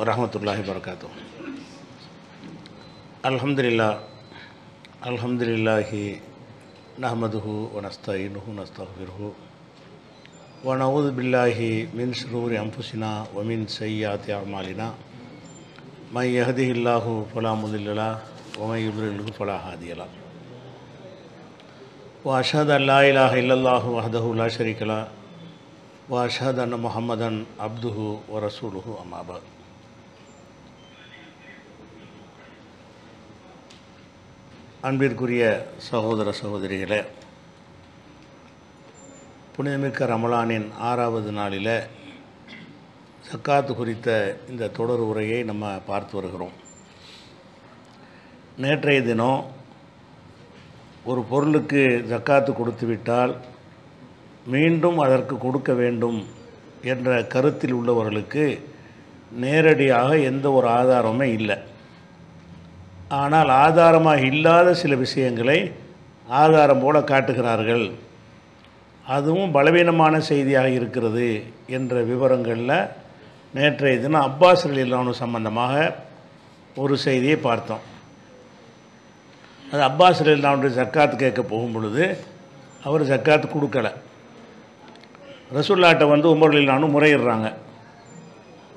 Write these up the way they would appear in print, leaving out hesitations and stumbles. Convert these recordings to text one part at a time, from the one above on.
வரஹ்மத்துல்லாஹி வபரகாத்துஹு. அல்ஹம்துலில்லாஹி நஹ்மதுஹு வ நஸ்தஈனுஹு நஸ்தக்ஃபிருஹு வ நஊது பில்லாஹி மின் ஷுரூரி அன்ஃபுஸினா வ மின் ஸய்யிஆத்தி அஅமாலினா மை யஹ்திஹில்லாஹு ஃபலா முதில்ல லஹு வ மை யுத்லில்ஹு ஃபலா ஹாதிய லஹு வ அஷ்ஹது அன் லா இலாஹா இல்லல்லாஹு வஹ்தஹு லா ஷரீக லஹு வ அஷ்ஹது அன்ன முஹம்மதன் அப்துஹு வ ரசூலுஹு அம்மா பஅத். அன்பிற்குரிய சகோதர சகோதரிகளே, புனிதமிக்க ரமலானின் 6வது நாளில் ஜக்காத்து குறித்த இந்த தொடர் உரையை நம்ம பார்த்து வருகிறோம். நேற்றைய தினம் ஒரு பொருளுக்கு ஜக்காத்து கொடுத்து விட்டால் மீண்டும் அதற்கு கொடுக்க வேண்டும் என்ற கருத்தில் உள்ளவர்களுக்கு நேரடியாக எந்த ஒரு ஆதாரமுமே இல்லை. ஆனால் ஆதாரமாக இல்லாத சில விஷயங்களை ஆதாரம் போல காட்டுகிறார்கள். அதுவும் பலவீனமான செய்தியாக இருக்கிறது என்ற விவரங்களில் நேற்றைய தினம் அப்பாஸ் ரலியல்லாஹு அன்ஹு சம்பந்தமாக ஒரு செய்தியை பார்த்தோம். அது அப்பாஸ் ரலியல்லாஹு அன்ஹு ஜக்காத் கேட்க போகும் பொழுது அவர் ஜக்காத் கொடுக்கலை. ரசூலுல்லாஹ்ட்ட வந்து உமர் ரலியல்லாஹு அன்ஹு முறையிடுறாங்க.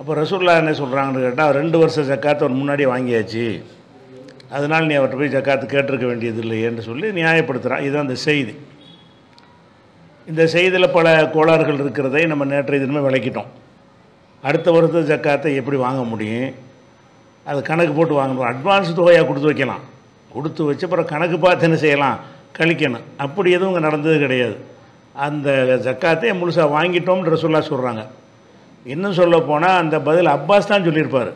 அப்போ ரசூலுல்லாஹ் என்ன சொல்கிறாங்கன்னு கேட்டால், 2 வருஷம் ஜக்காத் அவர் முன்னாடியே வாங்கியாச்சு, அதனால் நீ அவர்கிட்ட போய் ஜக்காத்து கேட்டிருக்க வேண்டியது இல்லையேன்னு சொல்லி நியாயப்படுத்துகிறான். இதுதான் அந்த செய்தி. இந்த செய்தியில் பல கோளாறுகள் இருக்கிறதை நம்ம நேற்றைய தினமே விளக்கிட்டோம். அடுத்த வருஷத்து ஜக்காத்தை எப்படி வாங்க முடியும்? அது கணக்கு போட்டு வாங்கணும். அட்வான்ஸ் தொகையாக கொடுத்து வைக்கலாம், கொடுத்து வச்சு அப்புறம் கணக்கு பார்த்து என்ன செய்யலாம், கழிக்கணும். அப்படி எதுவும் இங்கே நடந்தது கிடையாது. அந்த ஜக்காத்தை முழுசாக வாங்கிட்டோம்னு ரசூலுல்லாஹ் சொல்கிறாங்க. இன்னும் சொல்ல போனால் அந்த பதில் அப்பாஸ் தான் சொல்லியிருப்பார்.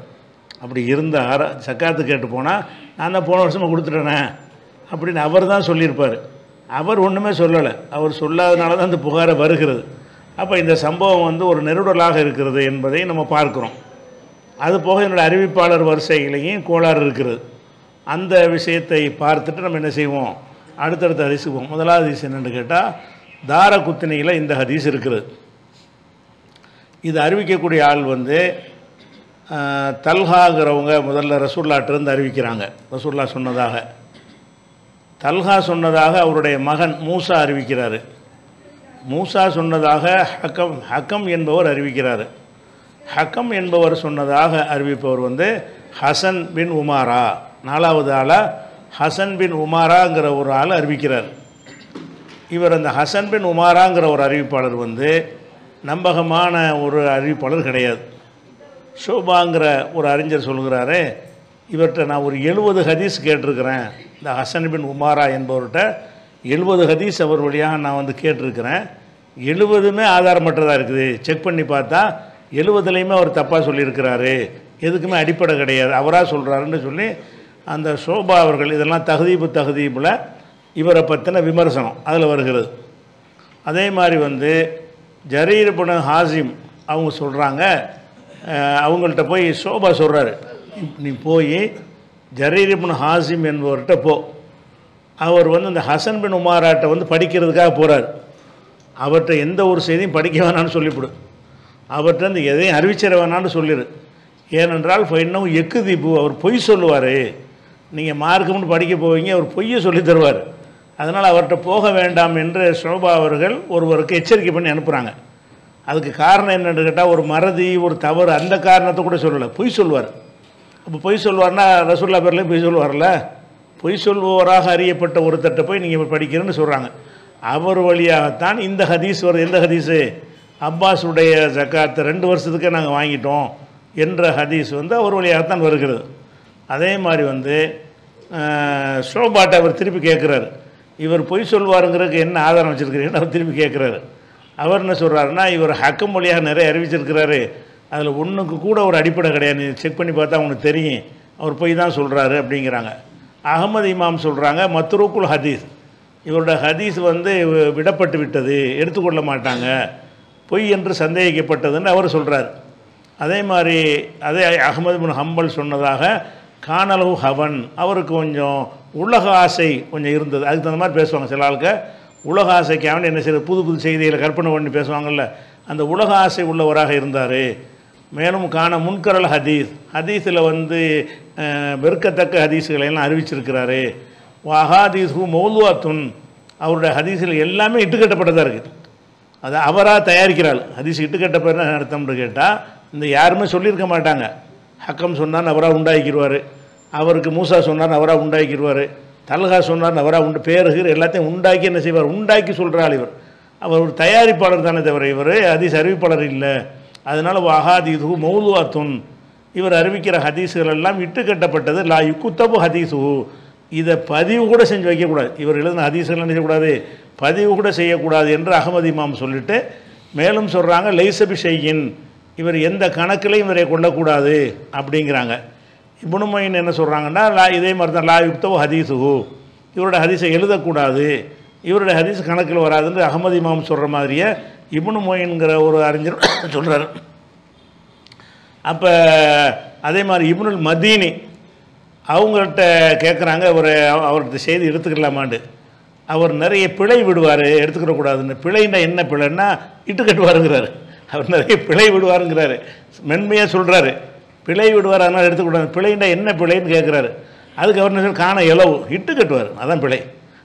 அப்படி இருந்தால் ஜக்காத்து கேட்டு போனால் நான் தான் போன வருஷமாக கொடுத்துட்டேனே அப்படின்னு அவர் தான் சொல்லியிருப்பார். அவர் ஒன்றுமே சொல்லலை. அவர் சொல்லாதனால தான் இந்த புகாரை வருகிறது. அப்போ இந்த சம்பவம் வந்து ஒரு நெருடலாக இருக்கிறது என்பதை நம்ம பார்க்குறோம். அது போக என்னோடய அறிவிப்பாளர் வரிசையிலையும் கோளாறு இருக்கிறது. அந்த விஷயத்தை பார்த்துட்டு நம்ம என்ன செய்வோம், அடுத்தடுத்த ஹதீஸ் போவோம். முதலாவது ஹதீஸ் என்னென்னு கேட்டால், தாரகுத்னியில் இந்த ஹதீஸ் இருக்கிறது. இது அறிவிக்கக்கூடிய ஆள் வந்து தல்ஹாங்கிறவங்க முதல்ல ரசூலுல்லாஹ்ட்டிருந்து அறிவிக்கிறாங்க. ரசூலுல்லாஹ் சொன்னதாக, தல்ஹா சொன்னதாக அவருடைய மகன் மூசா அறிவிக்கிறார். மூசா சொன்னதாக ஹக்கம் என்பவர் அறிவிக்கிறார். ஹக்கம் என்பவர் சொன்னதாக அறிவிப்பவர் வந்து ஹசன் பின் உமாரா, 4வது ஆளாக ஹசன் பின் உமாராங்கிற ஒரு ஆள் அறிவிக்கிறார். இவர் அந்த ஹசன் பின் உமாராங்கிற ஒரு அறிவிப்பாளர் வந்து நம்பகமான ஒரு அறிவிப்பாளர் கிடையாது. ஷோபாங்கிற ஒரு அறிஞர் சொல்கிறாரு, இவர்கிட்ட நான் ஒரு 70 ஹதீஸ் கேட்டிருக்கிறேன். இந்த ஹசன் பின் உமாரா என்பவர்கிட்ட 70 ஹதீஸ் அவர் வழியாக நான் வந்து கேட்டிருக்கிறேன். 70மே ஆதாரமற்றதாக இருக்குது. செக் பண்ணி பார்த்தா 70லையுமே அவர் தப்பாக சொல்லியிருக்கிறாரு, எதுக்குமே அடிப்படை கிடையாது, அவராக சொல்கிறாருன்னு சொல்லி அந்த ஷோபா அவர்கள் இதெல்லாம் தகுதீபில் இவரை பற்றின விமர்சனம் அதில் வருகிறது. அதே மாதிரி வந்து ஜரீர் இப்னு ஹாசிம் அவங்க சொல்கிறாங்க, அவங்கள்ட்ட போய் ஷோபா சொல்கிறாரு, நீ போய் ஜரீர் இப்னு ஹாசிம் என்பவர்கிட்ட போ. அவர் வந்து இந்த ஹசன் பின் உமாராட்ட வந்து படிக்கிறதுக்காக போகிறார். அவர்கிட்ட எந்த ஒரு செய்தியும் படிக்க வேணான்னு சொல்லிவிடு, அவர்கிட்ட வந்து எதையும் அறிவிச்சிட வேணான்னு சொல்லிடு. ஏனென்றால் இன்னும் எக்கு தீப்பு, அவர் பொய் சொல்லுவார். நீங்கள் மார்க்கம்னு படிக்க போவீங்க, அவர் பொய்யை சொல்லி தருவார். அதனால் அவர்கிட்ட போக வேண்டாம் என்று ஷோபா அவர்கள் ஒருவருக்கு எச்சரிக்கை பண்ணி அனுப்புகிறாங்க. அதுக்கு காரணம் என்னென்னு கேட்டால், ஒரு மறதி, ஒரு தவறு, அந்த காரணத்தை கூட சொல்லலை, பொய் சொல்வார். அப்போ பொய் சொல்வார்னா ரசூலுல்லாஹ் பேர்லேயும் பொய் சொல்வார்ல, பொய் சொல்பவராக அறியப்பட்ட ஒருத்தட்ட போய் நீங்கள் படிக்கிறேன்னு சொல்கிறாங்க. அவர் வழியாகத்தான் இந்த ஹதீஸ் வருது. எந்த ஹதீஸு? அப்பாஸுடைய ஜக்காத்தை 2 வருஷத்துக்கே நாங்கள் வாங்கிட்டோம் என்ற ஹதீஸ் வந்து அவர் வழியாகத்தான் வருகிறது. அதே மாதிரி வந்து ஷோபாட்டை அவர் திருப்பி கேட்குறாரு, இவர் பொய் சொல்வாருங்கிறதுக்கு என்ன ஆதாரம் வச்சுருக்கிறீங்கன்னு அவர் திருப்பி கேட்குறாரு. அவர் என்ன சொல்கிறாருன்னா, இவர் ஹக்கம் மொழியாக நிறைய அறிவிச்சிருக்கிறாரு, அதில் ஒன்றுக்கு கூட ஒரு அடிப்படை கிடையாது, நீ செக் பண்ணி பார்த்தா அவனுக்கு தெரியும், அவர் போய் தான் சொல்கிறாரு அப்படிங்கிறாங்க. அகமது இமாம் சொல்கிறாங்க, மத்ரூக்குல் ஹதீஸ், இவரோட ஹதீஸ் வந்து விடப்பட்டு விட்டது, எடுத்துக்கொள்ள மாட்டாங்க, பொய் என்று சந்தேகிக்கப்பட்டதுன்னு அவர் சொல்கிறார். அதே மாதிரி அதே அகமது பின் ஹம்பல் சொன்னதாக கானலு ஹவன், அவருக்கு கொஞ்சம் உலக ஆசை கொஞ்சம் இருந்தது. அதுக்கு தகுந்த மாதிரி பேசுவாங்க சில ஆளுக்கு. உலக ஆசைக்காக என்ன செய்ய புது புது செய்திகளை கற்பனை பண்ணி பேசுவாங்கள்ல, அந்த உலக ஆசை உள்ளவராக இருந்தார். மேலும் காண முன்கரல் ஹதீஸ், ஹதீஸில் வந்து வெறுக்கத்தக்க ஹதீஸுகளை எல்லாம் அறிவிச்சிருக்கிறாரு. வஹாதீஸு மௌதுஅத்துன், அவருடைய ஹதீஸில் எல்லாமே இட்டுக்கட்டப்பட்டதாக இருக்குது. அதை அவராக தயாரிக்கிறாள். ஹதீஸ் இட்டுக்கட்டப்பட்ட அர்த்தம்னு கேட்டால் இந்த யாருமே சொல்லியிருக்க மாட்டாங்க. ஹக்கம் சொன்னான்னு அவராக உண்டாக்கிடுவார், அவருக்கு மூசா சொன்னார்னு அவராக உண்டாக்கிடுவார், தல்ஹா சொன்னார்னு அவராக பேருகிற எல்லாத்தையும் உண்டாக்கி என்ன செய்வார், உண்டாக்கி சொல்கிறாள் இவர். அவர் ஒரு தயாரிப்பாளர் தானே தவிர இவர் ஹதீஸ் அறிவிப்பாளர் இல்லை. அதனால் வஹாதீஸு மௌதுஅத்துன், இவர் அறிவிக்கிற ஹதீஸுகள் எல்லாம் இட்டுக்கட்டப்பட்டது. லா யுக்குத்தபு ஹதீஸு, இதை பதிவு கூட செஞ்சு வைக்கக்கூடாது. இவர் எழுதின ஹதீஸுகள் செய்யக்கூடாது, பதிவு கூட செய்யக்கூடாது என்று அகமது இமாம் சொல்லிட்டு மேலும் சொல்கிறாங்க லைசபி ஷையின், இவர் எந்த கணக்கிலையும் இவரை கொள்ளக்கூடாது அப்படிங்கிறாங்க. இப்னு மொயின் என்ன சொல்கிறாங்கன்னா இதே மாதிரி தான் லா யுக்தபு ஹதீஸுஹு, இவரோட ஹதீஸை எழுதக்கூடாது, இவருடைய ஹதீஸ் கணக்கில் வராதுன்னு அகமது இமாம் சொல்கிற மாதிரியே இப்னு மொயின்கிற ஒரு அறிஞர் சொல்கிறார். அப்போ அதே மாதிரி இப்னுல் மதீனி அவங்கள்ட்ட கேட்குறாங்க, அவர்கிட்ட செய்தி எடுத்துக்கலாமாண்டு. அவர் நிறைய பிழை விடுவார், எடுத்துக்கிடக்கூடாதுன்னு. பிழைன்னா என்ன பிழைன்னா இட்டுக்கட்டுவாருங்கிறாரு. அவர் நிறைய பிழை விடுவாருங்கிறாரு, மென்மையாக சொல்கிறாரு. பிழை விடுவார், அதனால் எடுத்துக்கூடாது. பிழைன்னா என்ன பிழைன்னு கேட்குறாரு. அதுக்கு அவர் என்ன காண இலவு இட்டு கட்டுவார், அதான் பிழை.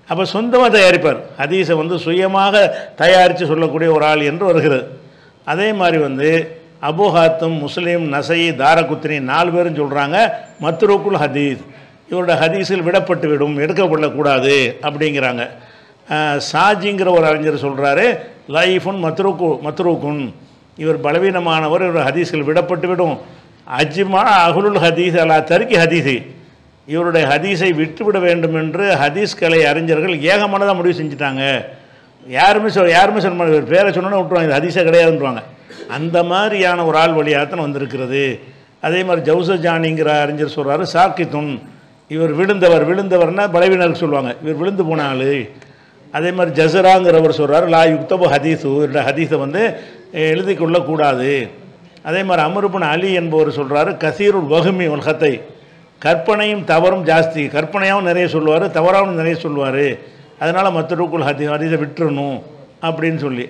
அப்போ சொந்தமாக தயாரிப்பார், ஹதீஸை வந்து சுயமாக தயாரித்து சொல்லக்கூடிய ஒரு ஆள் என்று வருகிறது. அதே மாதிரி வந்து அபு ஹாத்திம், முஸ்லீம், நசை, தாரகுத்னி 4 பேரும் சொல்கிறாங்க மத்ரூக்குல் ஹதீஸ், இவரோட ஹதீஸில் விடப்பட்டு விடும், எடுக்கப்படக்கூடாது அப்படிங்கிறாங்க. சாஜிங்கிற ஒரு அறிஞர் சொல்கிறாரு லைஃபுன் மத்ரூக்குன், இவர் பலவீனமானவர், இவர் ஹதீஸில் விடப்பட்டு விடும். அஜ்மா அஹ்லுல் ஹதீஸ் அலா தர்கி ஹதீஸி, இவருடைய ஹதீஸை விட்டுவிட வேண்டும் என்று ஹதீஸ் கலை அறிஞர்கள் ஏகமானதாக முடிவு செஞ்சுட்டாங்க. யாருமே சொல்ல மாட்டாங்க, இவர் பேரை சொன்னோன்னு விட்டுருவாங்க, இது ஹதீஸே கிடையாதுன்றாங்க. அந்த மாதிரியான ஒரு ஆள் வழியாகத்தான் வந்திருக்கிறது. அதே மாதிரி ஜவுசஜானிங்கிற அறிஞர் சொல்கிறாரு சாக்கித்துன், இவர் விழுந்தவர்னா பலவீனருக்கு சொல்லுவாங்க, இவர் விழுந்து போன ஆள். அதே மாதிரி ஜசராங்கிறவர் சொல்கிறார் லா யுக்தபு ஹதீஸு, இவருடைய ஹதீஸை வந்து எழுதி கொள்ளக்கூடாது. அதே மாதிரி அமருபுன் அலி என்பவர் சொல்கிறாரு கசீருல் வஹ்மி உல் ஹத்தை, கற்பனையும் தவறும் ஜாஸ்தி, கற்பனையாகவும் நிறைய சொல்லுவார், தவறாகவும் நிறைய சொல்லுவார், அதனால் மத்ரூக்குல் ஹதீஸை விட்டுறணும் அப்படின்னு சொல்லி.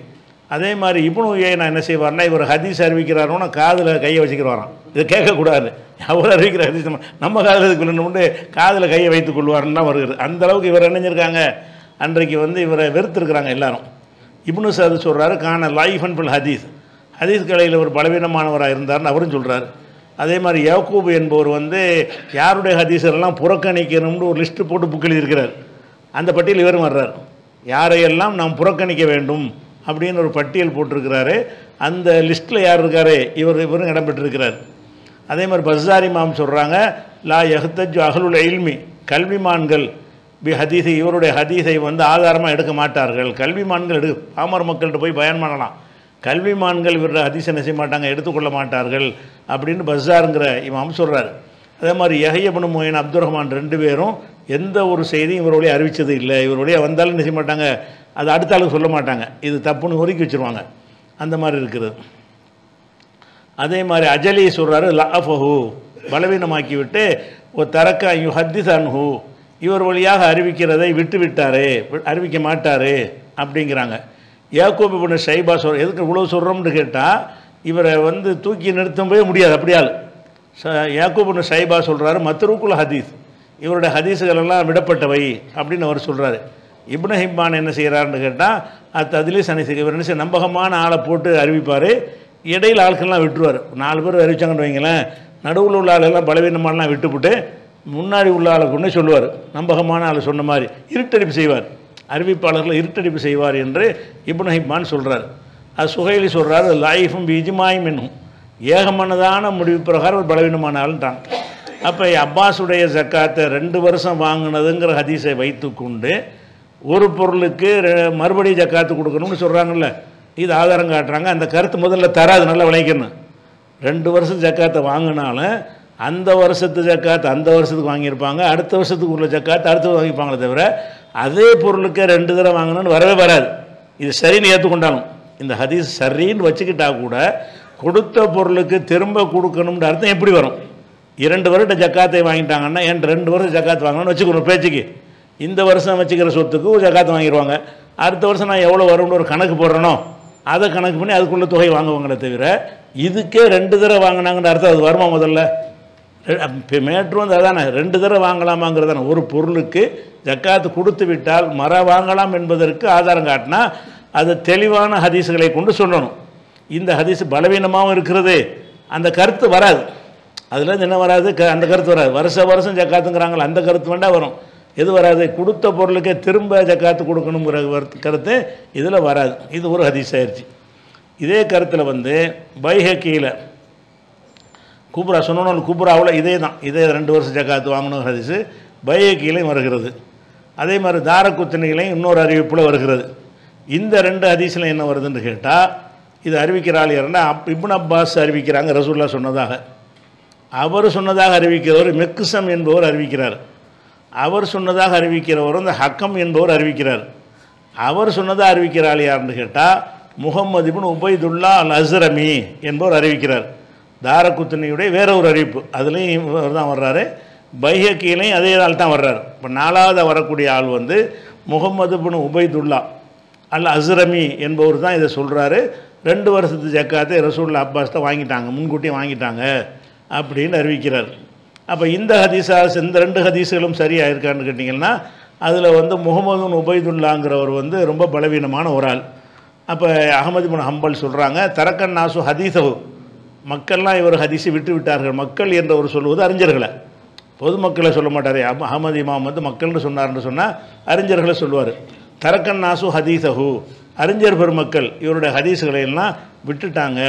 அதே மாதிரி இப்னு உயைனா என்ன செய்வார்னா, இவர் ஹதீஸ் அறிவிக்கிறாரோன்னா காதில் கையை வச்சுக்கிறாராம், இதை கேட்கக்கூடாது. அவர் அறிவிக்கிற ஹதீஸ் நம்ம காதில் இதுக்கு விழுந்து காதில் கையை வைத்துக் கொள்வார்னா வருகிறது. அந்தளவுக்கு இவர் நினைஞ்சிருக்காங்க, அன்றைக்கு வந்து இவரை வெறுத்துருக்குறாங்க எல்லாரும். இப்னு சஅத் சொல்கிறாரு கான லைஃபன் பில் ஹதீஸ், ஹதீஸ் கலையில் ஒரு பலவீனமானவராக இருந்தார்னு அவரும் சொல்கிறார். அதே மாதிரி யாக்கூப் என்பவர் வந்து யாருடைய ஹதீஸெல்லாம் புறக்கணிக்கணும்னு ஒரு லிஸ்ட்டு போட்டு புக் எழுதியிருக்கிறார். அந்த பட்டியல் இவரும் வர்றார், யாரையெல்லாம் நாம் புறக்கணிக்க வேண்டும் அப்படின்னு ஒரு பட்டியல் போட்டிருக்கிறாரு. அந்த லிஸ்ட்டில் யார் இருக்கார், இவரும் இடம்பெற்றிருக்கிறார். அதே மாதிரி பஸ்ஸாரி மாம் சொல்கிறாங்க லா யஹ்தஜ் அஹ்லுல் இல்மி, கல்விமான்கள் பி ஹதீஸை, இவருடைய ஹதீஸை வந்து ஆதாரமாக எடுக்க மாட்டார்கள். கல்விமான்கள் பாமர் மக்கள்கிட்ட போய் பயன் பண்ணலாம், கல்விமான்கள் இவருடைய ஹதீஸை என்ன செய்ய மாட்டாங்க, எடுத்துக்கொள்ள மாட்டார்கள் அப்படின்னு பஸ்ஸாருங்கிற இமாம் சொல்கிறார். அதே மாதிரி யஹ்யா இப்னு மொயின், அப்துல் ரஹ்மான் 2 பேரும் எந்த ஒரு செய்தியும் இவருடைய அறிவித்தது இல்லை. இவருடைய வந்தாலும் என்ன செய்ய மாட்டாங்க, அது அடுத்த ஆளுக்கு சொல்ல மாட்டாங்க, இது தப்புன்னு ஒதுக்கி வச்சுருவாங்க. அந்த மாதிரி இருக்கிறது. அதே மாதிரி அஜலி சொல்கிறாரு லஅஃபஹு, பலவீனமாக்கி விட்டு ஒரு தரக்க யுஹத்திஸ் அன்ஹு, இவர் வழியாக அறிவிக்கிறதை விட்டு விட்டாரே, அறிவிக்க மாட்டார் அப்படிங்கிறாங்க. யாக்கூப் இப்னு ஷைபா எதுக்கு இவ்வளோ சொல்கிறோம்னு கேட்டால் இவரை வந்து தூக்கி நிறுத்தவே முடியாது அப்படியால். யாக்கூப் இப்னு ஷைபா சொல்கிறாரு மத்ரூக்குல் ஹதீஸ், இவருடைய ஹதீஸுகள் எல்லாம் விடப்பட்டவை அப்படின்னு அவர் சொல்கிறாரு. இப்னு ஹிப்பான் என்ன செய்கிறாருன்னு கேட்டால் அதிலே சனிசுக்கு இவர் என்ன செய்ய நம்பகமான ஆளை போட்டு அறிவிப்பார், இடையில் ஆட்கள்லாம் விட்டுருவார். 4 பேர் அறிவிச்சாங்கன்னு வைங்களேன், நடுவில் உள்ள ஆளெல்லாம் பலவீனமானலாம் விட்டுவிட்டு முன்னாடி உள்ள ஆளை கொண்டு சொல்லுவார், நம்பகமான ஆளை சொன்ன மாதிரி இருட்டடிப்பு செய்வார், அறிவிப்பாளர்கள் இருட்டடிப்பு செய்வார் என்று இப்னு ஹிப்பான் சொல்கிறார். அது சுஹைலி சொல்கிறார் லைஃபும் இஜ்மாயும் என்னும், ஏகமனதான முடிவு பிரகாரம் ஒரு பலவீனமான ஆள்ன்றாங்க. அப்போ அப்பாஸுடைய ஜக்காத்தை 2 வருஷம் வாங்கினதுங்கிற ஹதீஸை வைத்து கொண்டு ஒரு பொருளுக்கு மறுபடியும் ஜக்காத்து கொடுக்கணும்னு சொல்கிறாங்கல்ல, இது ஆதாரம் காட்டுறாங்க. அந்த கருத்து முதல்ல தராது, நல்லா விளைக்கணும். 2 வருஷம் ஜக்காத்தை வாங்கினாலும் அந்த வருஷத்து ஜக்காத்து அந்த வருஷத்துக்கு வாங்கியிருப்பாங்க, அடுத்த வருஷத்துக்கு உள்ள ஜக்காத்து அடுத்தது வாங்கிப்பாங்களே தவிர அதே பொருளுக்கு 2 தடவை வாங்கணும்னு வரவே வராது. இது சரின்னு ஏற்றுக்கொண்டாலும் இந்த ஹதீஸ் சரின்னு வச்சுக்கிட்டா கூட கொடுத்த பொருளுக்கு திரும்ப கொடுக்கணும்னு அர்த்தம் எப்படி வரும்? 2 வருட ஜக்காத்தை வாங்கிட்டாங்கன்னா ஏன் 2 வருஷம் ஜக்காத்து வாங்கணும்னு வச்சுக்கணும் பேச்சுக்கு. இந்த வருஷம் வச்சுக்கிற சொத்துக்கு ஒரு ஜக்காத்து வாங்கிடுவாங்க, அடுத்த வருஷம் நான் எவ்வளோ வரும்னு ஒரு கணக்கு போடுறனோ அதை கணக்கு பண்ணி அதுக்குள்ள தொகை வாங்குவாங்களே தவிர இதுக்கே 2 தடவை வாங்கினாங்கன்ற அர்த்தம் அது வருமா? முதல்ல இப்போ மேட்ரு வந்து அதானே, 2 தடவை வாங்கலாமாங்கிறதானே. ஒரு பொருளுக்கு ஜக்காத்து கொடுத்து விட்டால் வாங்கலாம் என்பதற்கு ஆதாரம் காட்டினா அது தெளிவான ஹதீஸுகளை கொண்டு சொல்லணும். இந்த ஹதீஸ் பலவீனமாகவும் இருக்கிறது, அந்த கருத்து வராது. அதில் என்ன வராது? அந்த கருத்து வராது. வருஷம் ஜக்காத்துங்கிறாங்களா, அந்த கருத்து வேண்டாம் வரும். எது வராது? கொடுத்த பொருளுக்கே திரும்ப ஜக்காத்து கொடுக்கணுங்கிற கருத்து இதில் வராது. இது ஒரு ஹதீஸ் ஆயிடுச்சு. இதே கருத்தில் வந்து பைஹக்கியில் கூப்ரா சொன்னோன்னு கூப்ராவில் இதே தான், இதே 2 வருஷம் ஜக்காத்து வாங்கணும் ஹதீஸு பைஹக்கிலையும் வருகிறது. அதே மாதிரி தாரகுத்னிலையும் இன்னொரு அறிவிப்பில் வருகிறது. இந்த 2 ஹதீஸில் என்ன வருதுன்னு கேட்டால், இது அறிவிக்கிறாள் யாருன்னா இப்னு அப்பாஸ் அறிவிக்கிறாங்க ரசூலுல்லாஹ் சொன்னதாக. அவர் சொன்னதாக அறிவிக்கிறவர் மெக்ஸம் என்பவர் அறிவிக்கிறார். அவர் சொன்னதாக அறிவிக்கிறவர் இந்த ஹக்கம் என்பவர் அறிவிக்கிறார். அவர் சொன்னதாக அறிவிக்கிறாள் யாருன்னு கேட்டால் முகமது இப்னு உபைதுல்லா அல் அஸ்ரமி என்பவர் அறிவிக்கிறார். தாரகுத்னியுடைய வேற ஒரு அறிவிப்பு அதுலேயும் இவர் தான் வர்றாரு. பைஹக்கிலையும் அதே ஆள் தான் வர்றாரு. இப்போ 4வது வரக்கூடிய ஆள் வந்து முகமது இப்னு உபைதுல்லா அல் அஸ்ரமி என்பவர் தான் இதை சொல்கிறாரு. 2 வருஷத்து ஜக்காத்தை ரசூலுல்லாஹ் அப்பாஸ் தான் வாங்கிட்டாங்க, முன்கூட்டியே வாங்கிட்டாங்க அப்படின்னு அறிவிக்கிறார். அப்போ இந்த ஹதீஸா இந்த 2 ஹதீஸுகளும் சரியாக இருக்கான்னு கேட்டிங்கன்னா அதில் வந்து முகமது உபைதுல்லாங்கிறவர் வந்து ரொம்ப பலவீனமான ஒரு ஆள். அப்போ அஹமது இப்னு ஹம்பல் சொல்கிறாங்க தரக்கன் நாசு ஹதீஸவு, மக்கள்லாம் இவர் ஹதீஸை விட்டு விட்டார்கள். மக்கள் என்றவர் சொல்வது அறிஞர்களை, பொதுமக்களை சொல்ல மாட்டார். அஹமது இமாம் வந்து மக்கள்னு சொன்னார்னு சொன்னால் அறிஞர்களை சொல்லுவார். தரக்கன் நாசு ஹதீஸஹு, அறிஞர் பெருமக்கள் இவருடைய ஹதீஸுகளை எல்லாம் விட்டுட்டாங்க.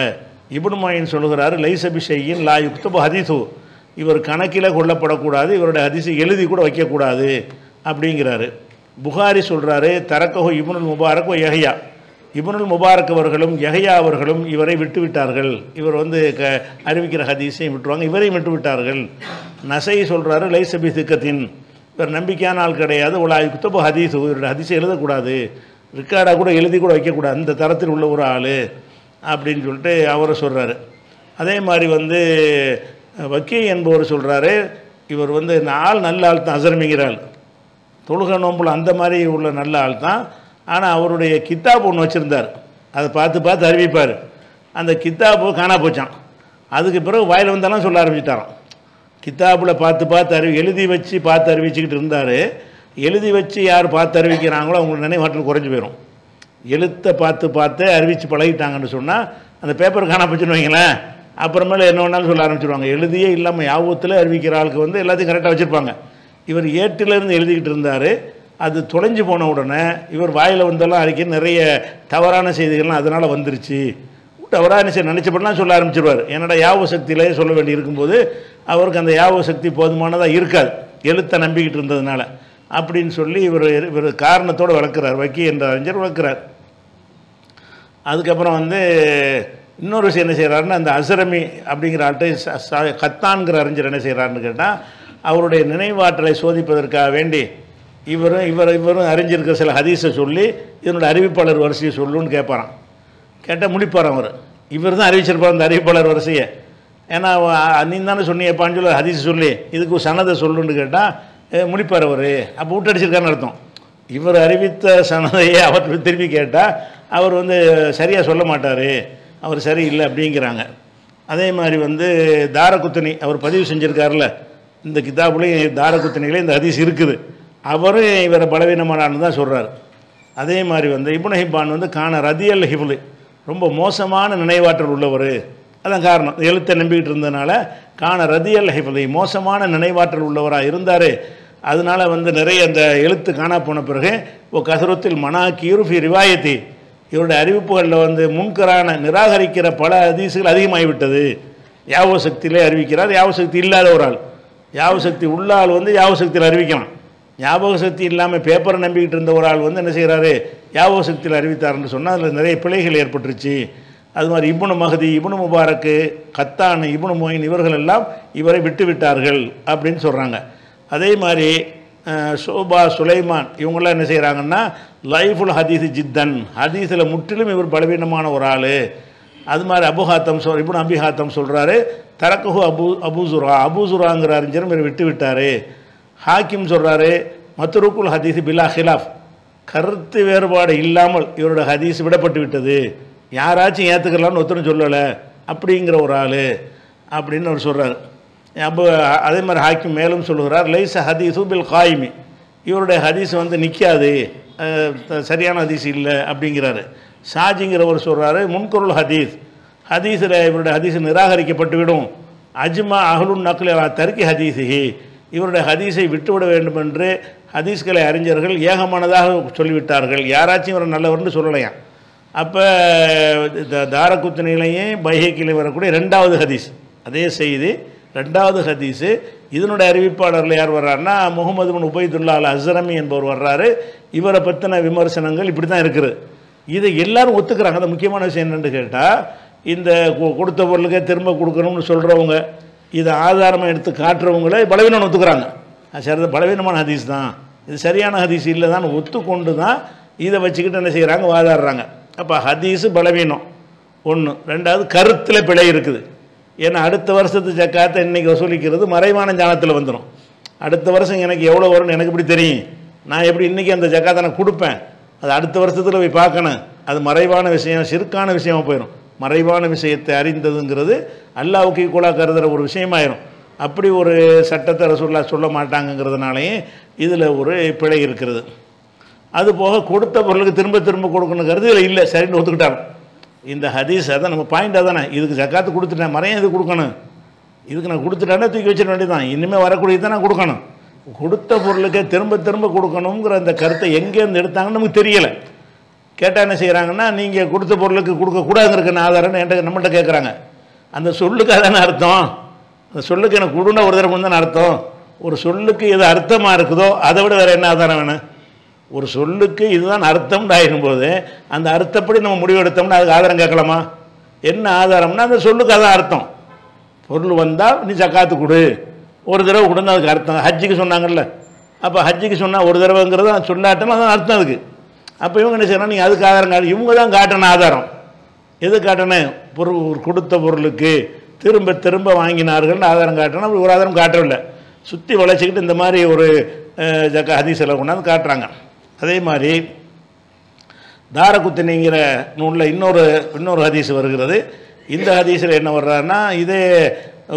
இப்னு மாயின் சொல்லுகிறாரு லைசபி ஷையின் லா யுக்தபு ஹதீஸு, இவர் கணக்கில் கொள்ளப்படக்கூடாது, இவருடைய ஹதீஸை எழுதி கூட வைக்கக்கூடாது அப்படிங்கிறாரு. புகாரி சொல்கிறாரு தரக்கஹு இப்னுல் முபாரக் யஹ்யா, இப்னுல் முபாரக் அவர்களும் யஹ்யா அவர்களும் இவரை விட்டு விட்டார்கள். இவர் வந்து அறிவிக்கிற ஹதீஸையும் விட்டுருவாங்க, இவரையும் விட்டு விட்டார்கள். நசை சொல்கிறாரு லைசபி திக்கத்தின், இவர் நம்பிக்கையான ஆள் கிடையாது. உலா யுக்தபு ஹதீஸு, இவருடைய ஹதீஸை எழுதக்கூடாது, ரிக்கார்டாக கூட எழுதி கூட வைக்கக்கூடாது, அந்த தரத்தில் உள்ள ஒரு ஆள் அப்படின்னு சொல்லிட்டு அவரை சொல்கிறாரு. அதே மாதிரி வந்து வக்கீ என்பவர் சொல்கிறாரு இவர் வந்து இந்த ஆள் நல்ல ஆள் தான், அசரமிங்கிற ஆள், தொழுகை நோம்புல அந்த மாதிரி உள்ள நல்ல ஆள் தான். ஆனால் அவருடைய கித்தாப் ஒன்று வச்சுருந்தார், அதை பார்த்து அறிவிப்பார். அந்த கித்தாப்பு காணா போச்சான். அதுக்கு பிறகு வாயில் வந்தாலும் சொல்ல ஆரம்பிச்சிட்டாராம். கித்தாப்பில் பார்த்து எழுதி வச்சு பார்த்து அறிவிச்சுக்கிட்டு இருந்தார். எழுதி வச்சு யார் பார்த்து அறிவிக்கிறாங்களோ அவங்களுக்கு நினைவாற்றல் குறைஞ்சி போயிடும். எழுத்தை பார்த்து அறிவித்து பழகிட்டாங்கன்னு சொன்னால் அந்த பேப்பர் காணா போச்சுன்னு வைங்களேன், அப்புறமேல என்ன வேணாலும் சொல்ல ஆரம்பிச்சிடுவாங்க. எழுதியே இல்லாமல் யாபத்தில் அறிவிக்கிற ஆளுக்கு வந்து எல்லாத்தையும் கரெக்டாக வச்சுருப்பாங்க. இவர் ஏட்டிலேருந்து எழுதிக்கிட்டு இருந்தார், அது தொலைஞ்சு போன உடனே இவர் வாயில் வந்தெல்லாம் அறிக்கை நிறைய தவறான செய்திகள்லாம் அதனால் வந்துருச்சு. தவறான செய்தி நினச்சப்படலாம் சொல்ல ஆரம்பிச்சிருவார். என்னடா யாப சக்தியிலே சொல்ல வேண்டி இருக்கும்போது அவருக்கு அந்த யாப சக்தி போதுமானதாக இருக்காது, எழுத்தை நம்பிக்கிட்டு இருந்ததுனால அப்படின்னு சொல்லி இவர் காரணத்தோடு வளர்க்குறார். வக்கி என்ற அறிஞர் வளர்க்குறார். அதுக்கப்புறம் வந்து இன்னொரு விஷயம் என்ன செய்கிறாருன்னா, அந்த அஸ்ரமி அப்படிங்கிற ஆள்கிட்ட கத்தான்கிற அறிஞர் என்ன செய்கிறாருன்னு கேட்டால் அவருடைய நினைவாற்றலை சோதிப்பதற்காக வேண்டி இவரும் அறிஞ்சிருக்கிற சில ஹதீஸை சொல்லி இதனோட அறிவிப்பாளர் வரிசையை சொல்லுன்னு கேட்பாரான். கேட்டால் முடிப்பார் அவர். இவர் தான் அறிவிச்சிருப்பார் அந்த அறிவிப்பாளர் வரிசையை. ஏன்னா நீ தானே சொன்னியப்பான்னு சொல்லி ஹதீஸ் சொல்லி இதுக்கு சனதை சொல்லுன்னு கேட்டால் முடிப்பார் அவர். அப்போ விட்டடிச்சிருக்காருன்னு அர்த்தம். இவர் அறிவித்த சனதையை அவர் திருப்பி கேட்டால் அவர் வந்து சரியாக சொல்ல மாட்டார், அவர் சரியில்லை அப்படிங்கிறாங்க. அதே மாதிரி வந்து தாரகுத்னி அவர் பதிவு செஞ்சுருக்காருல, இந்த கிதாபுலேயும் தாரகுத்னிகளே இந்த ஹதீஸ் இருக்குது, அவரும் இவரை பலவீனமானான்னு தான் சொல்கிறார். அதே மாதிரி வந்து இப்னு ஹிப்பான் வந்து காண ரதியல் ஹிஃப்லு, ரொம்ப மோசமான நினைவாற்றல் உள்ளவர். அதான் காரணம், எழுத்தை நம்பிக்கிட்டு இருந்ததுனால காண ரதியல் ஹிஃப்லு, மோசமான நினைவாற்றல் உள்ளவராக இருந்தார். அதனால் வந்து நிறைய அந்த எழுத்து காணா போன பிறகு கசரத்தில் மனாக்கீரு ஃபி ரிவாயத்தி, இவருடைய அறிவிப்புகளில் வந்து முன்கரான நிராகரிக்கிற பல ஹதீஸுகள் அதிகமாகிவிட்டது. யாவ சக்தியிலே அறிவிக்கிறார், யாவ சக்தி இல்லாத ஒரு ஆள். யாவ சக்தி உள்ள ஆள் வந்து யாவ சக்தியில் அறிவிக்கலாம். ஞாபக சக்தி இல்லாமல் பேப்பரை நம்பிக்கிட்டு இருந்த ஒரு ஆள் வந்து என்ன செய்கிறாரு, யாவ சக்தியில் அறிவித்தார்னு சொன்னால் அதில் நிறைய பிழைகள் ஏற்பட்டுருச்சு. அது மாதிரி இப்னு மஹதி, இப்னு முபாரக்கு, கத்தான், இப்னு மொயின் இவர்கள் எல்லாம் இவரை விட்டு விட்டார்கள் அப்படின்னு சொல்கிறாங்க. அதே மாதிரி ஷோபா, சுலைமான் இவங்களாம் என்ன செய்கிறாங்கன்னா லைஃபுல் ஹதீஸ் ஜித்தன், ஹதீஸில் முற்றிலும் இவர் பலவீனமான ஒரு ஆள். அது மாதிரி அபுஹாத்தம் இப்னு அபிஹாத்தம் சொல்கிறாரு தரக்கஹு அபூசுராங்கிற அறிஞரும் இவர் விட்டு விட்டார். ஹாக்கிம் சொல்கிறாரு மத்ரூக்குல் ஹதீஸ் பிலா ஹிலாஃப், கருத்து வேறுபாடு இல்லாமல் இவரோட ஹதீஸ் விடப்பட்டு விட்டது யாராச்சும் ஏற்றுக்கலான்னு ஒருத்தரும் சொல்லலை அப்படிங்கிற ஒரு ஆள் அப்படின்னு அவர் சொல்கிறார். அப்போ அதே மாதிரி ஹாக்கிம் மேலும் சொல்லுகிறார், லைஸ ஹதீஸு பில் காயிமி, இவருடைய ஹதீஸ் வந்து நிற்காது, சரியான ஹதீஸ் இல்லை அப்படிங்கிறாரு. ஷாஜிங்கிறவர் சொல்கிறாரு, முன்குருள் ஹதீஸ், ஹதீஸில் இவருடைய ஹதீஸ் நிராகரிக்கப்பட்டுவிடும். அஜ்மா அஹ்லுன் நக்லி அலா தர்கி ஹதீஸிஹி, இவருடைய ஹதீஸை விட்டுவிட வேண்டும் என்று ஹதீஸ்களை அறிஞர்கள் ஏகமானதாக சொல்லிவிட்டார்கள். யாராச்சும் இவர் நல்லவர்னு சொல்லலையாம். அப்போ தாரகுத்னிலையே பைஹக்கிலையும் வரக்கூடிய ரெண்டாவது ஹதீஸ், அதே செய்தி ரெண்டாவது ஹதீஸு. இதனுடைய அறிவிப்பாளர்கள் யார் வர்றாருன்னா முகமது பின் உபைதுல்லா அல் அஸ்ரமி என்பவர் வர்றாரு. இவரை பற்றின விமர்சனங்கள் இப்படி தான் இருக்குது. இதை எல்லாரும் ஒத்துக்கிறாங்க. அந்த முக்கியமான விஷயம் என்னென்னு கேட்டால், இந்த கொடுத்த பொருளுக்கே திரும்ப கொடுக்கணும்னு சொல்கிறவங்க, இதை ஆதாரமாக எடுத்து காட்டுறவங்களே பலவீனம் ஒத்துக்கிறாங்க. சரி, பலவீனமான ஹதீஸ் தான், இது சரியான ஹதீஸ் இல்லை தான் ஒத்துக்கொண்டு தான் இதை வச்சுக்கிட்டு என்ன செய்கிறாங்க, வாதாடுறாங்க. அப்போ ஹதீஸு பலவீனம் ஒன்று. ரெண்டாவது கருத்தில் பிழை இருக்குது. ஏன்னா அடுத்த வருஷத்து ஜக்காத்தை இன்றைக்கி வசூலிக்கிறது மறைவான ஞானத்தில் வந்துடும். அடுத்த வருஷம் எனக்கு எவ்வளோ வரும்னு எனக்கு இப்படி தெரியும், நான் எப்படி இன்றைக்கி அந்த ஜக்காத்தை நான் கொடுப்பேன், அது அடுத்த வருஷத்தில் போய் பார்க்கணும். அது மறைவான விஷயம், சிறுக்கான விஷயமாக போயிடும். மறைவான விஷயத்தை அறிந்ததுங்கிறது அல்லாஹ்வுக்கு ஈக்குவலாக கருதுகிற ஒரு விஷயமாயிரும். அப்படி ஒரு சட்டத்தை ரசூலுல்லாஹ் சொல்ல மாட்டாங்கங்கிறதுனாலேயே இதில் ஒரு பிழை இருக்கிறது. அதுபோக கொடுத்த பொருளுக்கு திரும்ப திரும்ப கொடுக்கணுங்கிறது இதில் இல்லை, சரின்னு ஒத்துக்கிட்டாங்க. இந்த ஹதீஸ் அதான் நம்ம பாயிண்ட் அதானே, இதுக்கு ஜக்காத்து கொடுத்துட்டேன், மறையும் இது கொடுக்கணும், இதுக்கு நான் கொடுத்துட்டேன்னா தூக்கி வச்சிட வேண்டியதான், இனிமேல் வரக்கூடியதான் நான் கொடுக்கணும். கொடுத்த பொருளுக்கே திரும்ப திரும்ப கொடுக்கணுங்கிற அந்த கருத்தை எங்கேருந்து எடுத்தாங்கன்னு நமக்கு தெரியலை. கேட்டால் என்ன செய்கிறாங்கன்னா, நீங்கள் கொடுத்த பொருளுக்கு கொடுக்கக்கூடாதுன்னு ஆதாரம்னு என்கிட்ட நம்மள்கிட்ட கேட்குறாங்க. அந்த சொல்லுக்கு அதான அர்த்தம், அந்த சொல்லுக்கு எனக்கு கொடுனா ஒரு தடவை தானே அர்த்தம். ஒரு சொல்லுக்கு எது அர்த்தமாக இருக்குதோ அதை விட வேறு என்ன ஆதாரம் வேணும்? ஒரு சொல்லுக்கு இதுதான் அர்த்தம்னு ஆகிடும்போது அந்த அர்த்தப்படி நம்ம முடிவெடுத்தோம்னா அதுக்கு ஆதாரம் கேட்கலாமா? என்ன ஆதாரம்னா அந்த சொல்லுக்கு அதான் அர்த்தம். பொருள் வந்தால் நீ ஜக்காத்து கொடு, ஒரு தடவை கொடுந்தா அதுக்கு அர்த்தம். ஹஜ்ஜுக்கு சொன்னாங்கல்ல, அப்போ ஹஜ்ஜுக்கு சொன்னால் ஒரு தடவைங்கிறது சொல்லாட்டோம்னா அதான் அர்த்தம் அதுக்கு. அப்போ இவங்க என்ன செய்யணும், நீங்கள் அதுக்கு ஆதாரம் காட்டு, இவங்க தான் காட்டணும் ஆதாரம். எது காட்டணும்? பொருள் கொடுத்த பொருளுக்கு திரும்ப திரும்ப வாங்கினார்கள்னு ஆதாரம் காட்டணும். அப்படி ஒரு ஆதாரம் காட்டவில்லை, சுற்றி வளைச்சிக்கிட்டு இந்த மாதிரி ஒரு ஹதீஸில் கொண்டாந்து காட்டுறாங்க. அதே மாதிரி தாரகுத்னிங்கிற நூலில் இன்னொரு ஹதீஸ் வருகிறது. இந்த ஹதீஸில் என்ன வர்றாருன்னா, இதே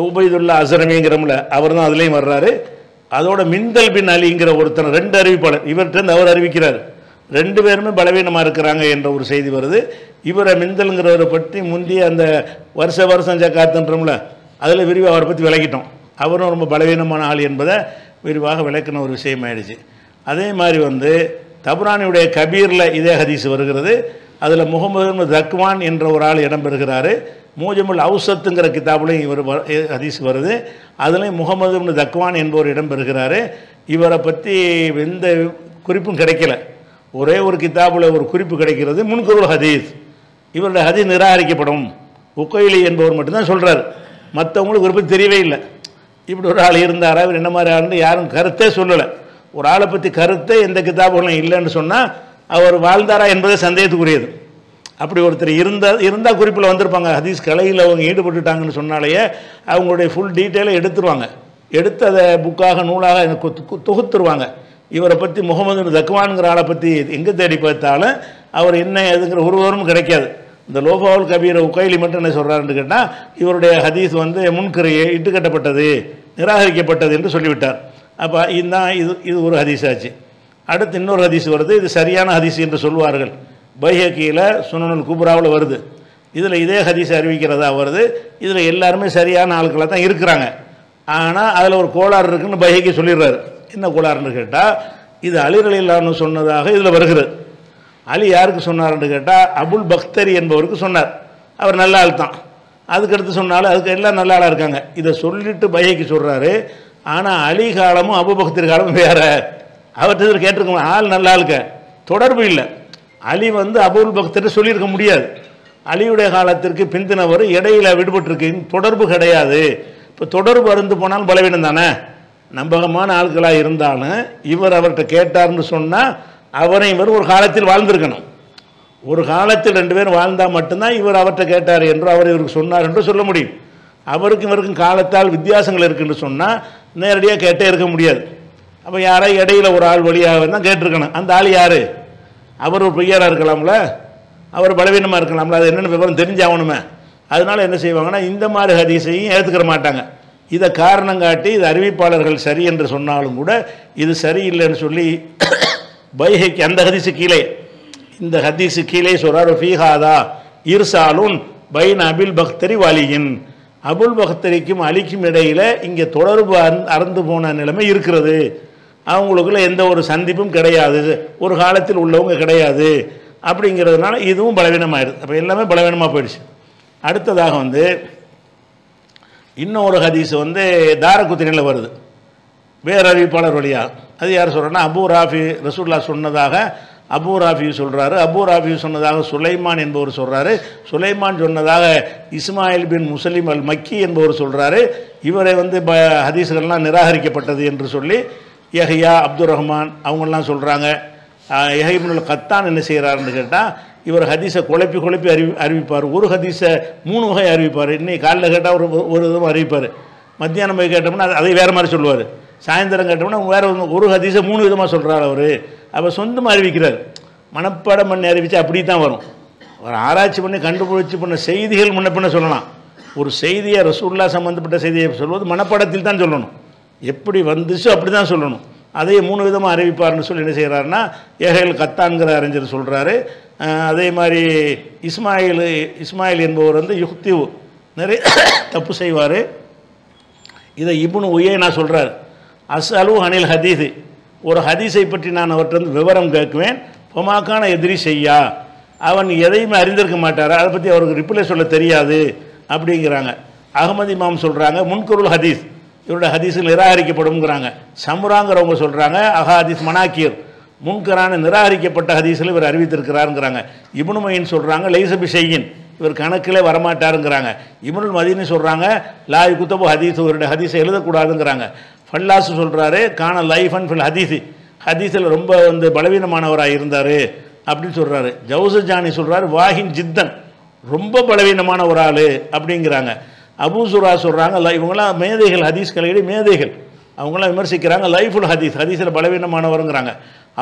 உபைதுல்லா அஸ்ரமிங்கிறோம்ல, அவர் தான் அதுலேயும் வர்றாரு. அதோட மிந்தல் பின் அலிங்கிற ஒருத்தர், ரெண்டு அறிவிப்பாளர், இவர்கிட்ட அவர் அறிவிக்கிறார். ரெண்டு பேருமே பலவீனமாக இருக்கிறாங்க என்ற ஒரு செய்தி வருது. இவரை மிந்தல்ங்கிறவரை பற்றி முந்தைய அந்த வருஷம் ஜக்காத்துன்றோம்ல, அதில் விரிவாக அவரை பற்றி விளக்கிட்டோம். அவரும் ரொம்ப பலவீனமான ஆள் என்பதை விரிவாக விளக்கின ஒரு விஷயம் ஆயிடுச்சு. அதே மாதிரி தபுரானியுடைய கபீரில் இதே ஹதீஸ் வருகிறது. அதில் முகமது தக்வான் என்ற ஒரு ஆள் இடம்பெறுகிறாரு. மூஜமுல் அவுசத்துங்கிற கிதாபுலையும் இவர் ஹதீஸ் வருது. அதுலேயும் முகமது தக்வான் என்பவர் இடம்பெறுகிறாரு. இவரை பற்றி எந்த குறிப்பும் கிடைக்கல. ஒரே ஒரு கிதாபில் ஒரு குறிப்பு கிடைக்கிறது, முன்குருள் ஹதீஸ், இவருடைய ஹதீஸ் நிராகரிக்கப்படும், உக்கைலி என்பவர் மட்டும்தான் சொல்கிறார். மற்றவங்களுக்கு குறிப்பு தெரியவே இல்லை. இப்படி ஒரு ஆள் இருந்தாரா, இவர் என்ன மாதிரி ஆளுன்னு யாரும் கருத்தே சொல்லலை. ஒரு ஆளை பற்றி கருத்தே எந்த கிதாபுகளும் இல்லைன்னு சொன்னால் அவர் வாழ்ந்தாரா என்பதே சந்தேகத்துக்குரியது. அப்படி ஒருத்தர் இருந்தால் குறிப்பில் வந்திருப்பாங்க. ஹதீஸ் கலையில் அவங்க ஈடுபட்டுட்டாங்கன்னு சொன்னாலேயே அவங்களுடைய ஃபுல் டீட்டெயிலை எடுத்துருவாங்க. எடுத்து அதை புக்காக நூலாக தொகுத்துருவாங்க. இவரை பற்றி முகமது தக்வான்கிற ஆளை பற்றி எங்கே தேடி பார்த்தாலும் அவர் என்ன எதுங்கிற ஒருவரும் கிடைக்காது. இந்த லோபாவுல் கபீர் உக்கைலி மட்டும் என்ன சொல்கிறாருன்னு கேட்டால், இவருடைய ஹதீஸ் முன்கரையை இட்டுக்கட்டப்பட்டது, நிராகரிக்கப்பட்டது என்று சொல்லிவிட்டார். அப்போ இது ஒரு ஹதீஸ் ஆச்சு. அடுத்து இன்னொரு ஹதீஸ் வருது. இது சரியான ஹதீஸ் என்று சொல்வார்கள். பைஹக்கியில் சுனனுல் குப்ராவில் வருது. இதில் இதே ஹதீஸ் அறிவிக்கிறதா வருது. இதில் எல்லாருமே சரியான ஆட்களாக தான் இருக்கிறாங்க. ஆனால் அதில் ஒரு கோளாறு இருக்குன்னு பைஹக்கி சொல்லிடுறாரு. என்ன கோளாறுன்னு கேட்டால், இது அலி ரலியல்லாஹு சொன்னதாக இதில் வருகிறது. அலி யாருக்கு சொன்னார்ன்னு கேட்டால் அபுல் பக்தரி என்பவருக்கு சொன்னார். அவர் நல்ல ஆள் தான். அதுக்கடுத்து சொன்னாலும் அதுக்கு எல்லாம் நல்ல ஆளாக இருக்காங்க. இதை சொல்லிட்டு பைஹக்கி சொல்கிறாரு. ஆனால் அலி காலமும் அபுபக்தர் காலமும் வேற. அவர்கிட்ட கேட்டிருக்க ஆள் நல்ல ஆளுக்க தொடர்பு இல்லை. அலி அபுல் பக்தர் சொல்லியிருக்க முடியாது. அலியுடைய காலத்திற்கு பிந்தினவர் இடையில விடுபட்டிருக்கு, தொடர்பு கிடையாது. இப்போ தொடர்பு அருந்து போனாலும் பலவீனம் தானே. நம்பகமான ஆட்களாக இருந்தாலும் இவர் அவர்கிட்ட கேட்டார்னு சொன்னால் அவரை இவர் ஒரு காலத்தில் வாழ்ந்திருக்கணும். ஒரு காலத்தில் ரெண்டு பேரும் வாழ்ந்தால் மட்டும்தான் இவர் அவர்கிட்ட கேட்டார் என்று அவர் இவருக்கு சொன்னார் என்று சொல்ல முடியும். அவருக்கும் இவருக்கும் காலத்தால் வித்தியாசங்கள் இருக்குன்னு சொன்னால் நேரடியாக கேட்டே இருக்க முடியாது. அப்போ யாராவது இடையில ஒரு ஆள் வழியாக தான் கேட்டிருக்கணும். அந்த ஆள் யார்? அவர் ஒரு பொய்யாராக இருக்கலாம்ல. அவர் பலவீனமாக இருக்கலாம்ல, அது என்னென்ன விவரம் தெரிஞ்சாகணுமே. அதனால என்ன செய்வாங்கன்னா இந்த மாதிரி ஹதீஸையும் ஏற்றுக்கிற மாட்டாங்க. இதை காரணம் காட்டி இது அறிவிப்பாளர்கள் சரி என்று சொன்னாலும் கூட இது சரியில்லைன்னு சொல்லி பைஹைக்கு அந்த ஹதீஸு கீழே இந்த ஹதீஸு கீழே சொல்றார் ஃபீஹாதா இர்சாலுன் பைன் அபில் பக்தரி வாலியின், அபுல் பக்தரிக்கும் அலிக்கும் இடையில் இங்கே தொடர்பு அறந்து போன நிலைமை இருக்கிறது. அவங்களுக்குள்ள எந்த ஒரு சந்திப்பும் கிடையாது, ஒரு காலத்தில் உள்ளவங்க கிடையாது. அப்படிங்கிறதுனால இதுவும் பலவீனமாயிடுது. அப்போ எல்லாமே பலவீனமாக போயிடுச்சு. அடுத்ததாக வந்து இன்னொரு ஹதீஸ் வந்து தாரகுத்தினில் வருது வேறு அறிவிப்பாளர் வழியாக. அது யார் சொல்கிறேன்னா அபூ ராஃபி ரசூலுல்லாஹ் சொன்னதாக அபூ ராஃபி சொல்கிறாரு. அபூ ராஃபி சொன்னதாக சுலைமான் என்பவர் சொல்கிறாரு. சுலைமான் சொன்னதாக இஸ்மாயில் பின் முஸ்லிம் அல் மக்கி என்பவர் சொல்கிறாரு. இவரை வந்து ஹதீஸ்கள்லாம் நிராகரிக்கப்பட்டது என்று சொல்லி யஹ்யா அப்துல் ரஹ்மான் அவங்கெல்லாம் சொல்கிறாங்க. யஹ்யா கத்தான் என்ன செய்கிறாருன்னு கேட்டால் இவர் ஹதீஸை குழப்பி அறிவிப்பார். ஒரு ஹதீஸை 3 வகை அறிவிப்பார். இன்னைக்கு காலையில் கேட்டால் ஒரு விதமாக அறிவிப்பார், மத்தியானம் போய் கேட்டோம்னா அதை வேறு மாதிரி சொல்லுவார், சாயந்தரம் கேட்டோம்னா வேறு ஒரு ஹதீஸை 3 விதமாக சொல்கிறார் அவர். அப்போ சொந்தமாக அறிவிக்கிறார். மனப்பாடம் பண்ணி அறிவித்து அப்படி தான் வரும். ஒரு ஆராய்ச்சி பண்ணி கண்டுபிடிச்சி பண்ண செய்திகள் முன்ன பின்ன சொல்லலாம். ஒரு செய்தியை ரசூலுல்லாஹ் சம்மந்தப்பட்ட செய்தியை சொல்வது மனப்பாடத்தில் தான் சொல்லணும், எப்படி வந்துச்சோ அப்படி தான் சொல்லணும். அதையே 3 விதமாக அறிவிப்பார்னு சொல்லி என்ன செய்கிறாருன்னா யஹ்யா கத்தான்கிற அறிஞர் சொல்கிறாரு. அதே மாதிரி இஸ்மாயில் என்பவர் வந்து யுக்திவ் நிறைய தப்பு செய்வார். இதை இப்னு உயைனா சொல்கிறார். அஸ்அலு அனில் ஹதீஸ், ஒரு ஹதீஸை பற்றி நான் அவர்கிட்ட விவரம் கேட்குவேன். பொமாக்கான எதிரி செய்யா, அவன் எதையுமே அறிந்திருக்க மாட்டார், அதை பற்றி அவருக்கு ரிப்ளை சொல்ல தெரியாது அப்படிங்கிறாங்க. அகமது இமாம் சொல்கிறாங்க முன்குருள் ஹதீஸ், இவருடைய ஹதீஸில் நிராகரிக்கப்படும்ங்கிறாங்க. சமுராங்கிறவங்க சொல்கிறாங்க அஹாதீஸ் மனாக்கீர், முன்கரான நிராகரிக்கப்பட்ட ஹதீஸில் இவர் அறிவித்திருக்கிறாருங்கிறாங்க. இப்னு மயின் சொல்கிறாங்க லைசபி ஷையின், இவர் கணக்கில் வரமாட்டாருங்கிறாங்க. இப்னுல் மதீனி சொல்கிறாங்க லாய் குத்தபு ஹதீஸ், இவருடைய ஹதீஸை எழுதக்கூடாதுங்கிறாங்க. ஃபல்லாஸ் சொல்கிறாரு கான லைஃபன் ஃபில் ஹதீஸி, ஹதீஸில் ரொம்ப வந்து பலவீனமானவராக இருந்தார் அப்படின்னு சொல்கிறாரு. ஜவுசஜானி சொல்கிறாரு வாஹின் ஜித்தன், ரொம்ப பலவீனமான ஒரு ஆள் அப்படிங்கிறாங்க. அபூ சுரா சொல்கிறாங்க இவங்களாம் மேதைகள், ஹதீஸ் கலையிலே மேதைகள், அவங்களாம் விமர்சிக்கிறாங்க லைஃபுல் ஹதீஸ், ஹதீஸில் பலவீனமானவருங்கிறாங்க.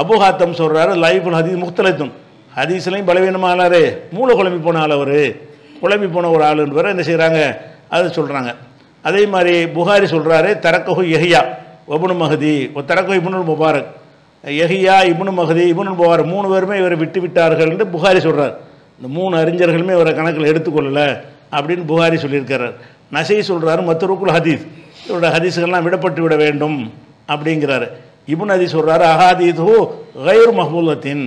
அபூ ஹாத்தம் சொல்கிறாரு லைஃபுல் ஹதீஸ் முக்தலைத்தும், ஹதீஸ்லையும் பலவீனமானார், மூளை குழம்பி போன ஆள், அவர் குழம்பி போன ஒரு ஆளுன்னு வேறு என்ன செய்கிறாங்க அது சொல்கிறாங்க. அதே மாதிரி புகாரி சொல்கிறாரு தரக்கஹு யஹ்யா இப்னு மஹதி தரக்கஹு இப்னுல் முபாரக், யஹ்யா இப்னு மஹதி இப்னுல் முபாரக் 3 பேருமே இவரை விட்டு விட்டார்கள் என்று புகாரி சொல்கிறார். இந்த 3 அறிஞர்களுமே இவரை கணக்கில் எடுத்துக்கொள்ளலை அப்படின்னு புகாரி சொல்லியிருக்கிறார். நசை சொல்கிறாரு மத்ருக்குல் ஹதீஸ், இவருடைய ஹதீஸுகள்லாம் விடப்பட்டு விட வேண்டும் அப்படிங்கிறாரு. இப்னு ஹதீஸ் சொல்கிறாரு அஹாதீது கைர் மஹ்பூலத்தின்,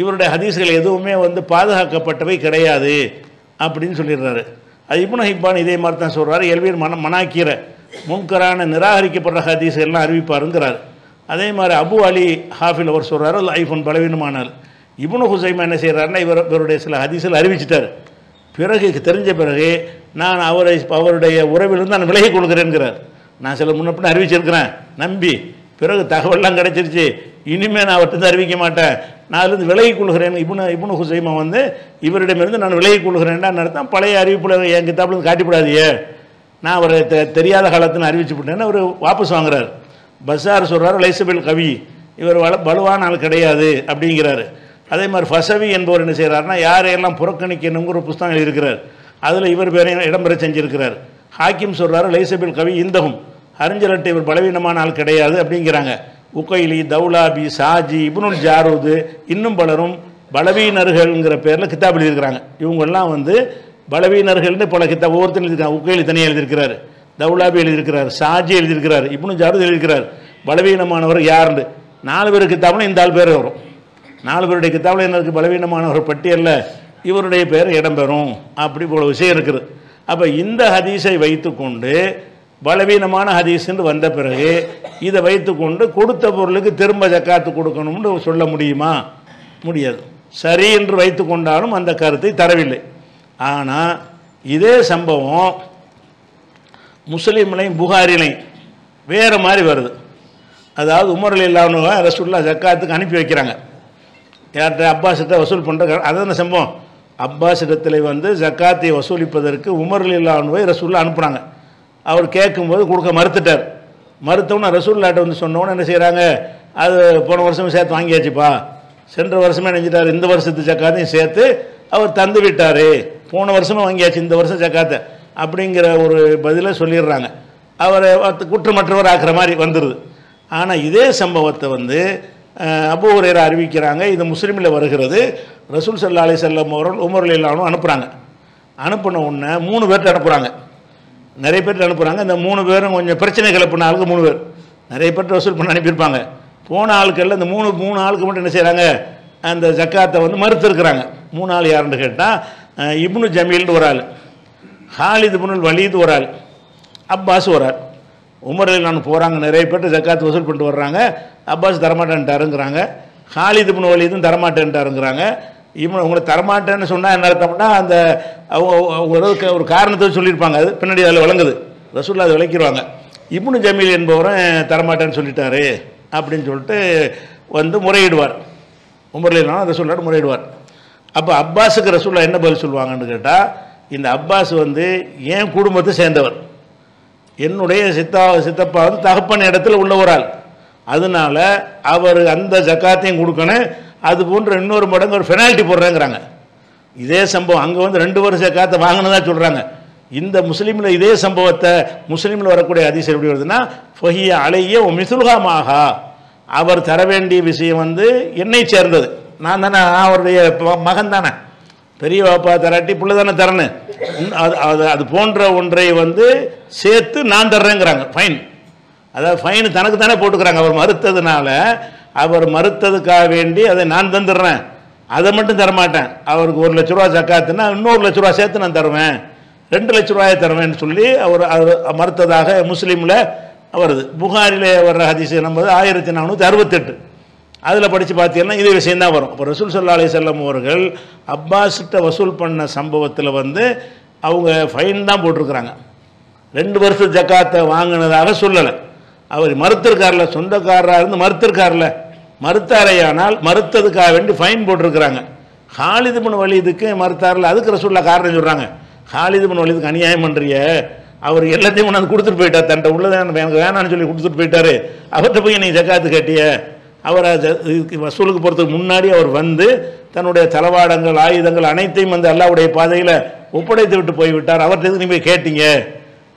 இவருடைய ஹதீஸ்கள் எதுவுமே வந்து பாதுகாக்கப்பட்டவை கிடையாது அப்படின்னு சொல்லிடுறாரு. அது இப்னு ஹிப்பான் இதே மாதிரி தான் சொல்கிறாரு. எல்வீர் மனாக்கீர முன்கரான நிராகரிக்கப்படுற ஹதீஸ்கள்லாம் அறிவிப்பாருங்கிறார். அதே மாதிரி அபு அலி ஹாஃபில் அவர் சொல்கிறாரு லைஃபுன் பலவீனமானார். இப்னு ஹுசைமா என்ன செய்கிறாருன்னா இவருடைய சில ஹதீஸ்கள் அறிவிச்சிட்டார். பிறகு தெரிஞ்ச பிறகு நான் அவருடைய உறவிலிருந்து நான் விலகி கொடுக்குறேன்கிறார். நான் சில முன்னப்பின்னு அறிவிச்சிருக்கிறேன் நம்பி, பிறகு தகவல்லாம் கிடைச்சிருச்சு, இனிமேல் நான் அவர்கிட்ட அறிவிக்க மாட்டேன், நான் அதுலேருந்து விலகி கொள்கிறேன். இப்னு ஹுசைமா வந்து இவரிடமிருந்து நான் விலகி கொள்கிறேன்டான்னு நடத்தான். பழைய அறிவிப்புல என் கித்தாப்புல காட்டிவிடாதியே, நான் அவரை தெரியாத காலத்தில் அறிவிச்சு விட்டேன்னு அவர் வாபஸ் வாங்குறார். பஸார் சொல்கிறார் லைசபில் கவி, இவர் வலுவான ஆள் கிடையாது அப்படிங்கிறாரு. அதே மாதிரி ஃபசவி என்பவர் என்ன செய்கிறாருன்னா யாரையெல்லாம் புறக்கணிக்கணுங்கிற ஒரு புஸ்தகம் எழுதியிருக்கிறார், அதில் இவர் பேரையும் இடம்பெற செஞ்சிருக்கிறார். ஹாக்கிம் சொல்கிறாரு லைசபில் கவி இந்தகும், அறிஞர்கிட்ட இவர் பலவீனமான ஆள் கிடையாது அப்படிங்கிறாங்க. உக்கைலி தௌலாபி சாஜி இப்னுல் ஜாரூது இன்னும் பலரும் பலவீனர்கள்ங்கிற பேரில் கித்தாப் எழுதியிருக்கிறாங்க. இவங்கெல்லாம் வந்து பலவீனர்கள்னு பல கித்தாப் ஒவ்வொருத்தரும் எழுதியிருக்காங்க. உக்கைலி தனியாக எழுதியிருக்கிறார், தௌலாபி எழுதியிருக்கிறார், சாஜி எழுதியிருக்கிறார், இப்னு ஜாரூத் எழுதியிருக்கிறார். பலவீனமானவர் யாருன்னு 4 பேர் கித்தாப்னு இந்த ஆள் பேர் வரும். 4 பேருடைய கித்தாபில் என்ன இருக்குது, பலவீனமானவர் பட்டியலில் இவருடைய பேர் இடம்பெறும். அப்படி போல விஷயம் இருக்குது. அப்போ இந்த ஹதீஸை வைத்துக்கொண்டு பலவீனமான ஹதீஸ்ன்னு வந்த பிறகு இதை வைத்துக்கொண்டு கொடுத்த பொருளுக்கு திரும்ப ஜக்காத்து கொடுக்கணும்னு சொல்ல முடியுமா? முடியாது. சரி என்று வைத்து கொண்டாலும் அந்த கருத்தை தரவில்லை. ஆனால் இதே சம்பவம் முஸ்லீம்லையும் புகாரிலையும் வேறு மாதிரி வருது. அதாவது உமர் ரலியல்லாஹு அன்ஹு ரசூலுல்லாஹ் ஜக்காத்துக்கு அனுப்பி வைக்கிறாங்க. யார்கிட்ட? அப்பாஸிட்ட வசூல் பண்ணுற. அதான் சம்பவம். அப்பாஸிடத்தில் வந்து ஜக்காத்தை வசூலிப்பதற்கு உமர் ரலியல்லாஹு அன்ஹுவை ரசூலுல்லாஹ் அனுப்புனாங்க. அவர் கேட்கும்போது கொடுக்க மறுத்துட்டார். மறுத்தவொன்னே ரசூலுல்லாஹ்ட்ட வந்து சொன்னோன்னு என்ன செய்கிறாங்க, அது போன வருஷமே சேர்த்து வாங்கியாச்சுப்பா, சென்ற வருஷமே நினைச்சிட்டார், இந்த வருஷத்து ஜக்காத்தையும் சேர்த்து அவர் தந்து விட்டார், போன வருஷமும் வாங்கியாச்சு இந்த வருஷம் ஜக்காத்தை அப்படிங்கிற ஒரு பதிலை சொல்லிடுறாங்க. அவரை குற்றமற்றவர் ஆக்குற மாதிரி வந்துடுது. ஆனால் இதே சம்பவத்தை வந்து அபூ ஹுரைரா அறிவிக்கிறாங்க. இது முஸ்லீமில் வருகிறது. ரசூல் ஸல்லல்லாஹு அலைஹி வஸல்லம் அவர்கள் உமர் ரலியல்லாஹு அனுப்புகிறாங்க. அனுப்பின உடனே 3 பேர்கிட்ட அனுப்புகிறாங்க. நிறைய பேர்கிட்ட அனுப்புகிறாங்க. இந்த 3 பேரும் கொஞ்சம் பிரச்சனை கிளப்பின ஆளுக்கு 3 பேர் நிறைய பேர்கிட்ட வசூல் பண்ண அனுப்பியிருப்பாங்க. போன ஆளுக்கெல்லாம் இந்த மூணு ஆளுக்கு மட்டும் என்ன செய்கிறாங்க, அந்த ஜக்காத்தை வந்து மறுத்துருக்குறாங்க. 3 ஆள் யாருன்னு கேட்டால் இப்னு ஜமீல்னு ஒரு ஆள், ஹாலித் இப்னுல் வலீத் ஒரு ஆள், அப்பாஸ் ஒரு ஆள். உமர் ரலியல்லாஹு போகிறாங்க, நிறைய பேர்ட்டு ஜக்காத் வசூல் பண்ணிட்டு வர்றாங்க. அப்பாஸ் தரமாட்டேன்ட்டாருங்கிறாங்க, ஹாலித் இப்னு வலீதும் தரமாட்டேன்ட்டாருங்கிறாங்க. உங்களை தரமாட்டேன்னு சொன்னால் என்ன அர்த்தம்னா அந்த அவங்க ஒரு காரணத்தை சொல்லியிருப்பாங்க, அது பின்னாடி அதில் விளங்குது. ரசூலுல்லாஹ் அதை விளக்கிடுவாங்க. இப்னு ஜமீல் என்பவரும் தரமாட்டேன்னு சொல்லிட்டாரு அப்படின்னு சொல்லிட்டு வந்து முறையிடுவார். உமர் ரலியல்லாஹு ரசூலுல்லாஹ் முறையிடுவார். அப்போ அப்பாஸுக்கு ரசூலுல்லாஹ் என்ன பதில் சொல்லுவாங்கன்னு கேட்டால், இந்த அப்பாஸ் வந்து என் குடும்பத்தை சேர்ந்தவர், என்னுடைய சித்தப்பா வந்து தகப்பன் இடத்துல உள்ள ஒரு ஆள், அதனால அவர் அந்த ஜக்காத்தையும் கொடுக்கணும், அது போன்ற இன்னொரு மடங்கு ஒரு பெனால்ட்டி போடுறேங்கிறாங்க. இதே சம்பவம் அங்கே வந்து 2 வருஷ ஜக்காத்தை வாங்கினதா சொல்கிறாங்க. இந்த முஸ்லீமில் இதே சம்பவத்தை முஸ்லீமில் வரக்கூடிய ஹதீஸ் எப்படி வருதுன்னா, ஃபஹிய அலைய மிசுல்ஹாமாகா, அவர் தர வேண்டிய விஷயம் வந்து என்னை சேர்ந்தது, நான் தானே, அவருடைய மகன் தானே, பெரிய பாப்பா தராட்டி புள்ள தானே தரணும், அது போன்ற ஒன்றை வந்து சேர்த்து நான் தர்றேங்கிறாங்க. ஃபைன், அதாவது ஃபைன் தனக்கு தானே போட்டுக்கிறாங்க. அவர் மறுத்ததுனால, அவர் மறுத்ததுக்காக வேண்டி அதை நான் தந்துடுறேன், அதை மட்டும் தரமாட்டேன், அவருக்கு 1 லட்ச ரூபா ஜக்காத்துன்னா இன்னொரு 1 லட்ச ரூபா சேர்த்து நான் தருவேன், 2 லட்ச ரூபாயை தருவேன்னு சொல்லி அவர் மறுத்ததாக முஸ்லீமில் வருது. புகாரிலே வர்ற ஹதீஸ் நம்பது 1468, அதில் படித்து பார்த்தீங்கன்னா இதே விஷயந்தான் வரும். அப்போ ரசூல் ஸல்லல்லாஹு அலைஹி வஸல்லம் அவர்கள் அப்பாஸ்கிட்ட வசூல் பண்ண சம்பவத்தில் வந்து அவங்க ஃபைன் தான் போட்டிருக்கிறாங்க, 2 வருஷம் ஜக்காத்தை வாங்கினதாக சொல்லலை. அவர் மறுத்திருக்கார்ல, சொந்தக்காரராக இருந்து மறுத்திருக்கார்ல, மறுத்தாரையானால் மறுத்ததுக்காக வேண்டி ஃபைன் போட்டிருக்கிறாங்க. ஹாலித் இப்னு வலீதுக்கு மறுத்தாரில், அதுக்கு ரசூலுல்லாஹ் காரணம் சொல்கிறாங்க, ஹாலித் இப்னு வலீதுக்கு அநியாயம் பண்ணுறிய, அவர் எல்லாத்தையும் கொண்டாந்து கொடுத்துட்டு போயிட்டார், தன்ட்ட உள்ளதை எனக்கு வேணான்னு சொல்லி கொடுத்துட்டு போயிட்டாரு, அவர்கிட்ட போய் நீ ஜக்காத்து கேட்டிய, அவர் வசூலுக்கு போகிறதுக்கு முன்னாடி அவர் வந்து தன்னுடைய தளவாடங்கள் ஆயுதங்கள் அனைத்தையும் வந்து அல்லாஹ்வுடைய பாதையில் ஒப்படைத்து விட்டு போய்விட்டார், அவர்கிட்ட எதுக்கு நீ போய் கேட்டீங்க,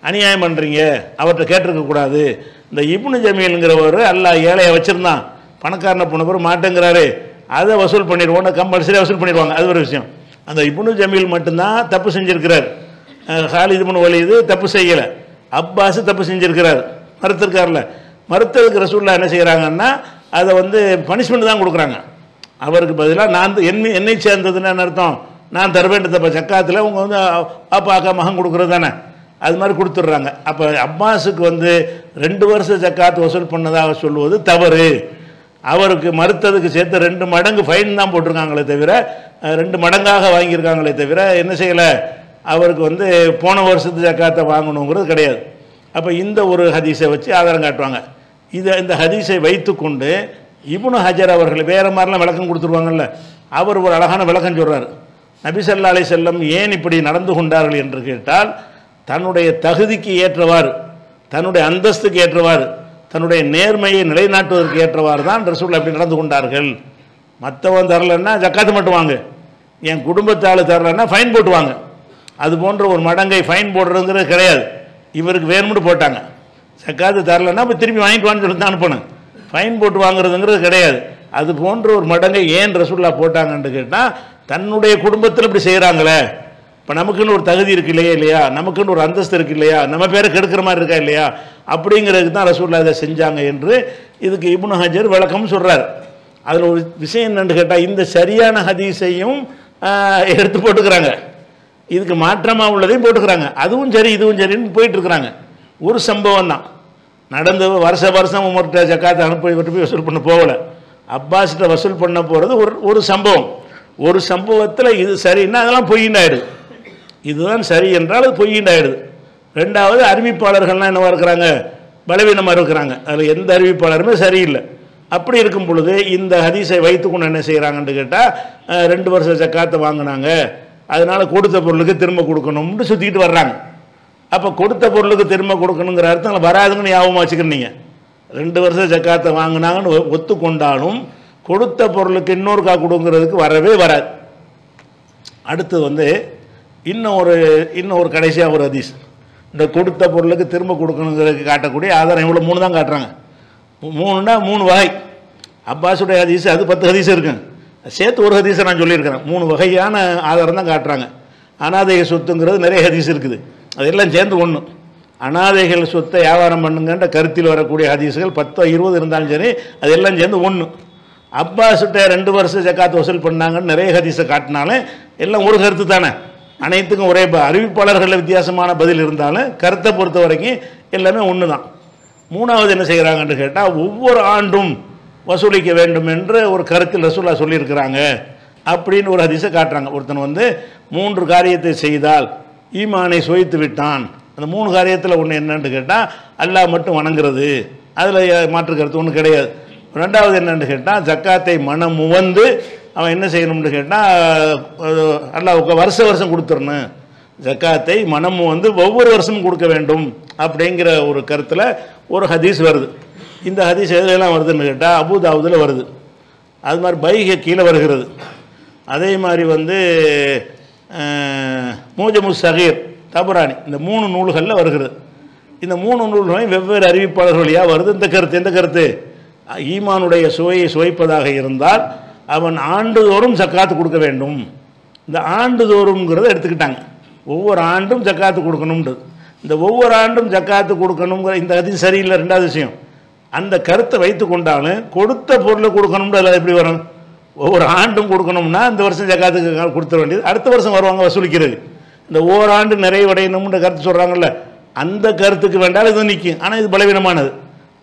அநியாயம் பண்ணுறீங்க, அவர்கிட்ட கேட்டிருக்கக்கூடாது. இந்த இப்னு ஜமீலுங்கிறவர் அல்லாஹ் ஏழையை வச்சுருந்தான், பணக்காரனை போன பிறகு மாட்டேங்கிறாரு, அதை வசூல் பண்ணிடுவோம், கம்பல்சரியாக வசூல் பண்ணிடுவாங்க, அது ஒரு விஷயம். அந்த இப்னு ஜமீல் மட்டும்தான் தப்பு செஞ்சுருக்கிறார், ஹாலித் இப்னு வலீது தப்பு செய்யலை, அப்பாஸ் தப்பு செஞ்சுருக்கிறார், மறுத்திருக்கார்ல. மறுத்ததுக்கு ரசூலுல்லாஹ் என்ன செய்கிறாங்கன்னா அதை வந்து பனிஷ்மெண்ட் தான் கொடுக்குறாங்க. அவருக்கு பதிலாக நான் என்னை சேர்ந்ததுன்னு அர்த்தம், நான் தர வேண்டியது ஜக்காத்தில் அவங்க வந்து அக்கா மகன் கொடுக்குறது தானே, அது மாதிரி கொடுத்துட்றாங்க. அப்போ அப்பாஸுக்கு வந்து 2 வருஷம் ஜக்காத்து வசூல் பண்ணதாக சொல்லுவது தவறு. அவருக்கு மறுத்ததுக்கு சேர்த்து 2 மடங்கு ஃபைன் தான் போட்டிருக்காங்களே தவிர, 2 மடங்காக வாங்கியிருக்காங்களே தவிர என்ன செய்யலை, அவருக்கு வந்து போன வருஷத்து ஜக்காத்தை வாங்கணுங்கிறது கிடையாது. அப்போ இந்த ஒரு ஹதீஸை வச்சு ஆதாரம் காட்டுவாங்க. இந்த ஹதீஸை வைத்து கொண்டு இப்னு ஹஜர் அவர்கள் வேறு மாதிரிலாம் விளக்கம் கொடுத்துருவாங்கல்ல, அவர் ஒரு அழகான விளக்கம் சொல்கிறார். நபி ஸல்லல்லாஹு அலைஹி வஸல்லம் ஏன் இப்படி நடந்து கொண்டார்கள் என்று கேட்டால், தன்னுடைய தகுதிக்கு ஏற்றவாறு, தன்னுடைய அந்தஸ்துக்கு ஏற்றவாறு, தன்னுடைய நேர்மையை நிலைநாட்டுவதற்கு ஏற்றவாறு தான் ரசூலுல்லாஹ் இப்படி நடந்து கொண்டார்கள். மற்றவன் தரலைன்னா ஜக்காத்து மட்டும் வாங்க, என் குடும்பத்தால் தரலைன்னா ஃபைன் போட்டுவாங்க, அது போன்ற ஒரு மடங்கை ஃபைன் போடுறதுங்கிறது கிடையாது. இவருக்கு வேணும்னு போட்டாங்க, ஜக்காத்து தரலைன்னா இப்போ திருப்பி வாங்கிட்டு வான்னு சொல்லி தான் அனுப்பணும், ஃபைன் போட்டு வாங்குறதுங்கிறது கிடையாது. அது போன்ற ஒரு மடங்கை ஏன் ரசூலுல்லாஹ் போட்டாங்கன்னு கேட்டால், தன்னுடைய குடும்பத்தில் இப்படி செய்கிறாங்களே, இப்போ நமக்குன்னு ஒரு தகுதி இருக்கு இல்லையா, நமக்குன்னு ஒரு அந்தஸ்து இருக்கு இல்லையா, நம்ம பேரை கெடுக்கிற மாதிரி இருக்கா இல்லையா, அப்படிங்கிறதுக்கு தான் ரசூலுல்லாஹ் இதை செஞ்சாங்க என்று இதுக்கு இப்னு ஹஜர் விளக்கம் சொல்கிறார். அதில் ஒரு விஷயம் என்னென்னு கேட்டால், இந்த சரியான ஹதீஸையும் எடுத்து போட்டுக்கிறாங்க, இதுக்கு மாற்றமாக உள்ளதையும் போட்டுக்கிறாங்க, அதுவும் சரி இதுவும் சரின்னு போயிட்டுருக்குறாங்க. ஒரு சம்பவம் தான் நடந்து, வருஷம் உமர்கிட்ட ஜக்காத்தை அனுப்பி போய் வசூல் பண்ண போகலை, அப்பாஸ்கிட்ட வசூல் பண்ண போகிறது ஒரு சம்பவம். ஒரு சம்பவத்தில் இது சரின்னா அதெல்லாம் பொய்யின்னாயிடுது, இதுதான் சரி என்றால் அது பொய்யின்னாயிடுது. 2வது அறிவிப்பாளர்கள்லாம் என்னவா இருக்கிறாங்க, பலவீனமாக இருக்கிறாங்க, அதில் எந்த அறிவிப்பாளருமே சரியில்லை. அப்படி இருக்கும் பொழுது இந்த ஹதீஸை வைத்துக்கொண்டு என்ன செய்கிறாங்கன்னு கேட்டால், 2 வருஷம் ஜக்காத்தை வாங்கினாங்க, அதனால் கொடுத்த பொருளுக்கு திரும்ப கொடுக்கணும்னு சுற்றிக்கிட்டு வர்றாங்க. அப்போ கொடுத்த பொருளுக்கு திரும்ப கொடுக்கணுங்கிற அர்த்தம் வராதுங்கன்னு ஞாபகமாக வச்சுக்கிறீங்க. 2 வருஷம் ஜக்காத்தை வாங்கினாங்கன்னு ஒத்துக்கொண்டாலும் கொடுத்த பொருளுக்கு இன்னொருக்கா கொடுங்கிறதுக்கு வரவே வராது. அடுத்து வந்து இன்னும் ஒரு கடைசியாக ஒரு ஹதீஸ், இந்த கொடுத்த பொருளுக்கு திரும்ப கொடுக்கணுங்கிறதுக்கு காட்டக்கூடிய ஆதாரம் இவ்வளோ 3 தான் காட்டுறாங்க. 3னா 3 வகை. அப்பாஸுடைய ஹதீஸ் அது 10 ஹதீஸ் இருக்குங்க, சேர்த்து ஒரு ஹதீஸை நான் சொல்லியிருக்கிறேன். 3 வகையான ஆதாரம் தான் காட்டுறாங்க. அனாதை சொத்துங்கிறது நிறைய ஹதீஸ் இருக்குது, அதெல்லாம் சேர்ந்து ஒன்று. அனாதைகள் சொத்தை வியாபாரம் பண்ணுங்கன்ற கருத்தில் வரக்கூடிய ஹதீஸுகள் 10 20 இருந்தாலும் சரி, அதெல்லாம் சேர்ந்து ஒன்று. அப்பாஸுட்ட 2 வருஷம் ஜக்காத் வசூல் பண்ணாங்கன்னு நிறைய ஹதீஸை காட்டினாலும் எல்லாம் ஒரு கருத்து தானே, அனைத்துக்கும் ஒரே அறிவிப்பாளர்களில் வித்தியாசமான பதில் இருந்தாலும் கருத்தை பொறுத்த வரைக்கும் எல்லாமே ஒன்று தான். 3வது என்ன செய்கிறாங்கன்னு கேட்டால், ஒவ்வொரு ஆண்டும் வசூலிக்க வேண்டும் என்று ஒரு கருத்தில் ரசூலுல்லாஹ் சொல்லியிருக்கிறாங்க அப்படின்னு ஒரு ஹதீஸை காட்டுறாங்க. ஒருத்தன் வந்து 3 காரியத்தை செய்தால் ஈமானை சுவைத்து விட்டான். அந்த 3 காரியத்தில் ஒன்று என்னன்னு கேட்டால் அல்லாஹ் மட்டும் வணங்குறது, அதில் மாற்று கருத்து ஒன்றும் கிடையாது. 2வது என்னன்னு கேட்டால் ஜக்காத்தை மனம் முவந்து அவன் என்ன செய்யணும்னு கேட்டால் அல்லாஹ்வுக்கு வருஷம் கொடுத்துடணும், ஜக்காத்தை மனம் வந்து ஒவ்வொரு வருஷமும் கொடுக்க வேண்டும் அப்படிங்கிற ஒரு கருத்தில் ஒரு ஹதீஸ் வருது. இந்த ஹதீஸ் எதுலாம் வருதுன்னு கேட்டால் அபூதாவுதில் வருது, அது மாதிரி பைஹ கீழே வருகிறது, அதே மாதிரி வந்து மூஜமுஸ் சகீர் தபரானி, இந்த 3 நூல்களில் வருகிறது. இந்த 3 நூல்களையும் வெவ்வேறு அறிவிப்பாளர்கள் வழியாக வருது. இந்த கருத்து எந்த கருத்து, ஈமானுடைய சுவையை சுவைப்பதாக இருந்தால் அவன் ஆண்டுதோறும் ஜக்காத்து கொடுக்க வேண்டும். இந்த ஆண்டுதோறும்ங்கிறத எடுத்துக்கிட்டாங்க, ஒவ்வொரு ஆண்டும் ஜக்காத்து கொடுக்கணும்ன்றது. இந்த ஒவ்வொரு ஆண்டும் ஜக்காத்து கொடுக்கணுங்கிற இந்த ஹதீஸ் சரியில்லை. 2வது விஷயம், அந்த கருத்தை வைத்து கொண்டாலும் கொடுத்த பொருளை கொடுக்கணும்னு அதில் எப்படி வரும், ஒவ்வொரு ஆண்டும் கொடுக்கணும்னா இந்த வருஷம் ஜக்காத்துக்கு கொடுத்துட வேண்டியது, அடுத்த வருஷம் வருவாங்க வசூலிக்கிறது. இந்த ஓராண்டு நிறைவடையணும்ன்ற கருத்து சொல்கிறாங்கல்ல, அந்த கருத்துக்கு வேண்டாலும் இது நிற்கும். ஆனால் இது பலவீனமானது.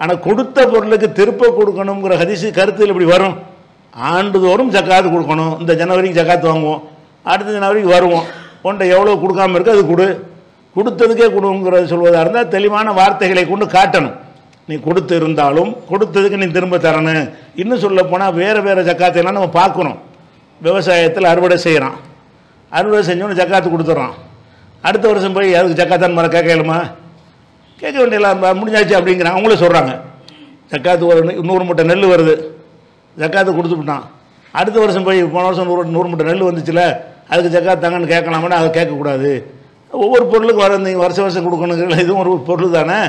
ஆனால் கொடுத்த பொருளுக்கு திருப்ப கொடுக்கணுங்கிற ஹதீஸ் கருத்தில் இப்படி வரும். ஆண்டுதோறும் ஜக்காத்து கொடுக்கணும், இந்த ஜனவரிக்கு ஜக்காத்து வாங்குவோம், அடுத்த ஜனவரிக்கு வருவோம், ஒன்றை எவ்வளோ கொடுக்காமல் இருக்குது அது கொடுத்ததுக்கே கொடுங்கிறது சொல்வதாக இருந்தால் தெளிவான வார்த்தைகளை கொண்டு காட்டணும். நீ கொடுத்து இருந்தாலும் கொடுத்ததுக்கு நீ திரும்ப தரணும். இன்னும் சொல்ல போனால் வேறு ஜக்காத்தையெல்லாம் நம்ம பார்க்கணும். விவசாயத்தில் அறுவடை செய்கிறான், அறுவடை செஞ்சோன்னு ஜக்காத்து கொடுத்துட்றான், அடுத்த வருஷம் போய் அதுக்கு ஜக்காத்தான் மர கேட்கலுமா, கேட்க வேண்டியலாம் முடிஞ்சாச்சு அப்படிங்கிறாங்க. அவங்களே சொல்கிறாங்க ஜக்காத்து ஒரு 100 மூட்டை நெல் வருது, ஜக்காத்து கொடுத்துவிட்டான், அடுத்த வருஷம் போய் போன வருஷம் 100 மூட்டை நெல் வந்துச்சுல அதுக்கு ஜக்காத் தாங்கன்னு கேட்கலாமான்னு அதை கேட்கக்கூடாது. ஒவ்வொரு பொருளுக்கு வர நீங்கள் வருஷம் கொடுக்கணுங்கிற இதுவும் ஒரு பொருள் தானே.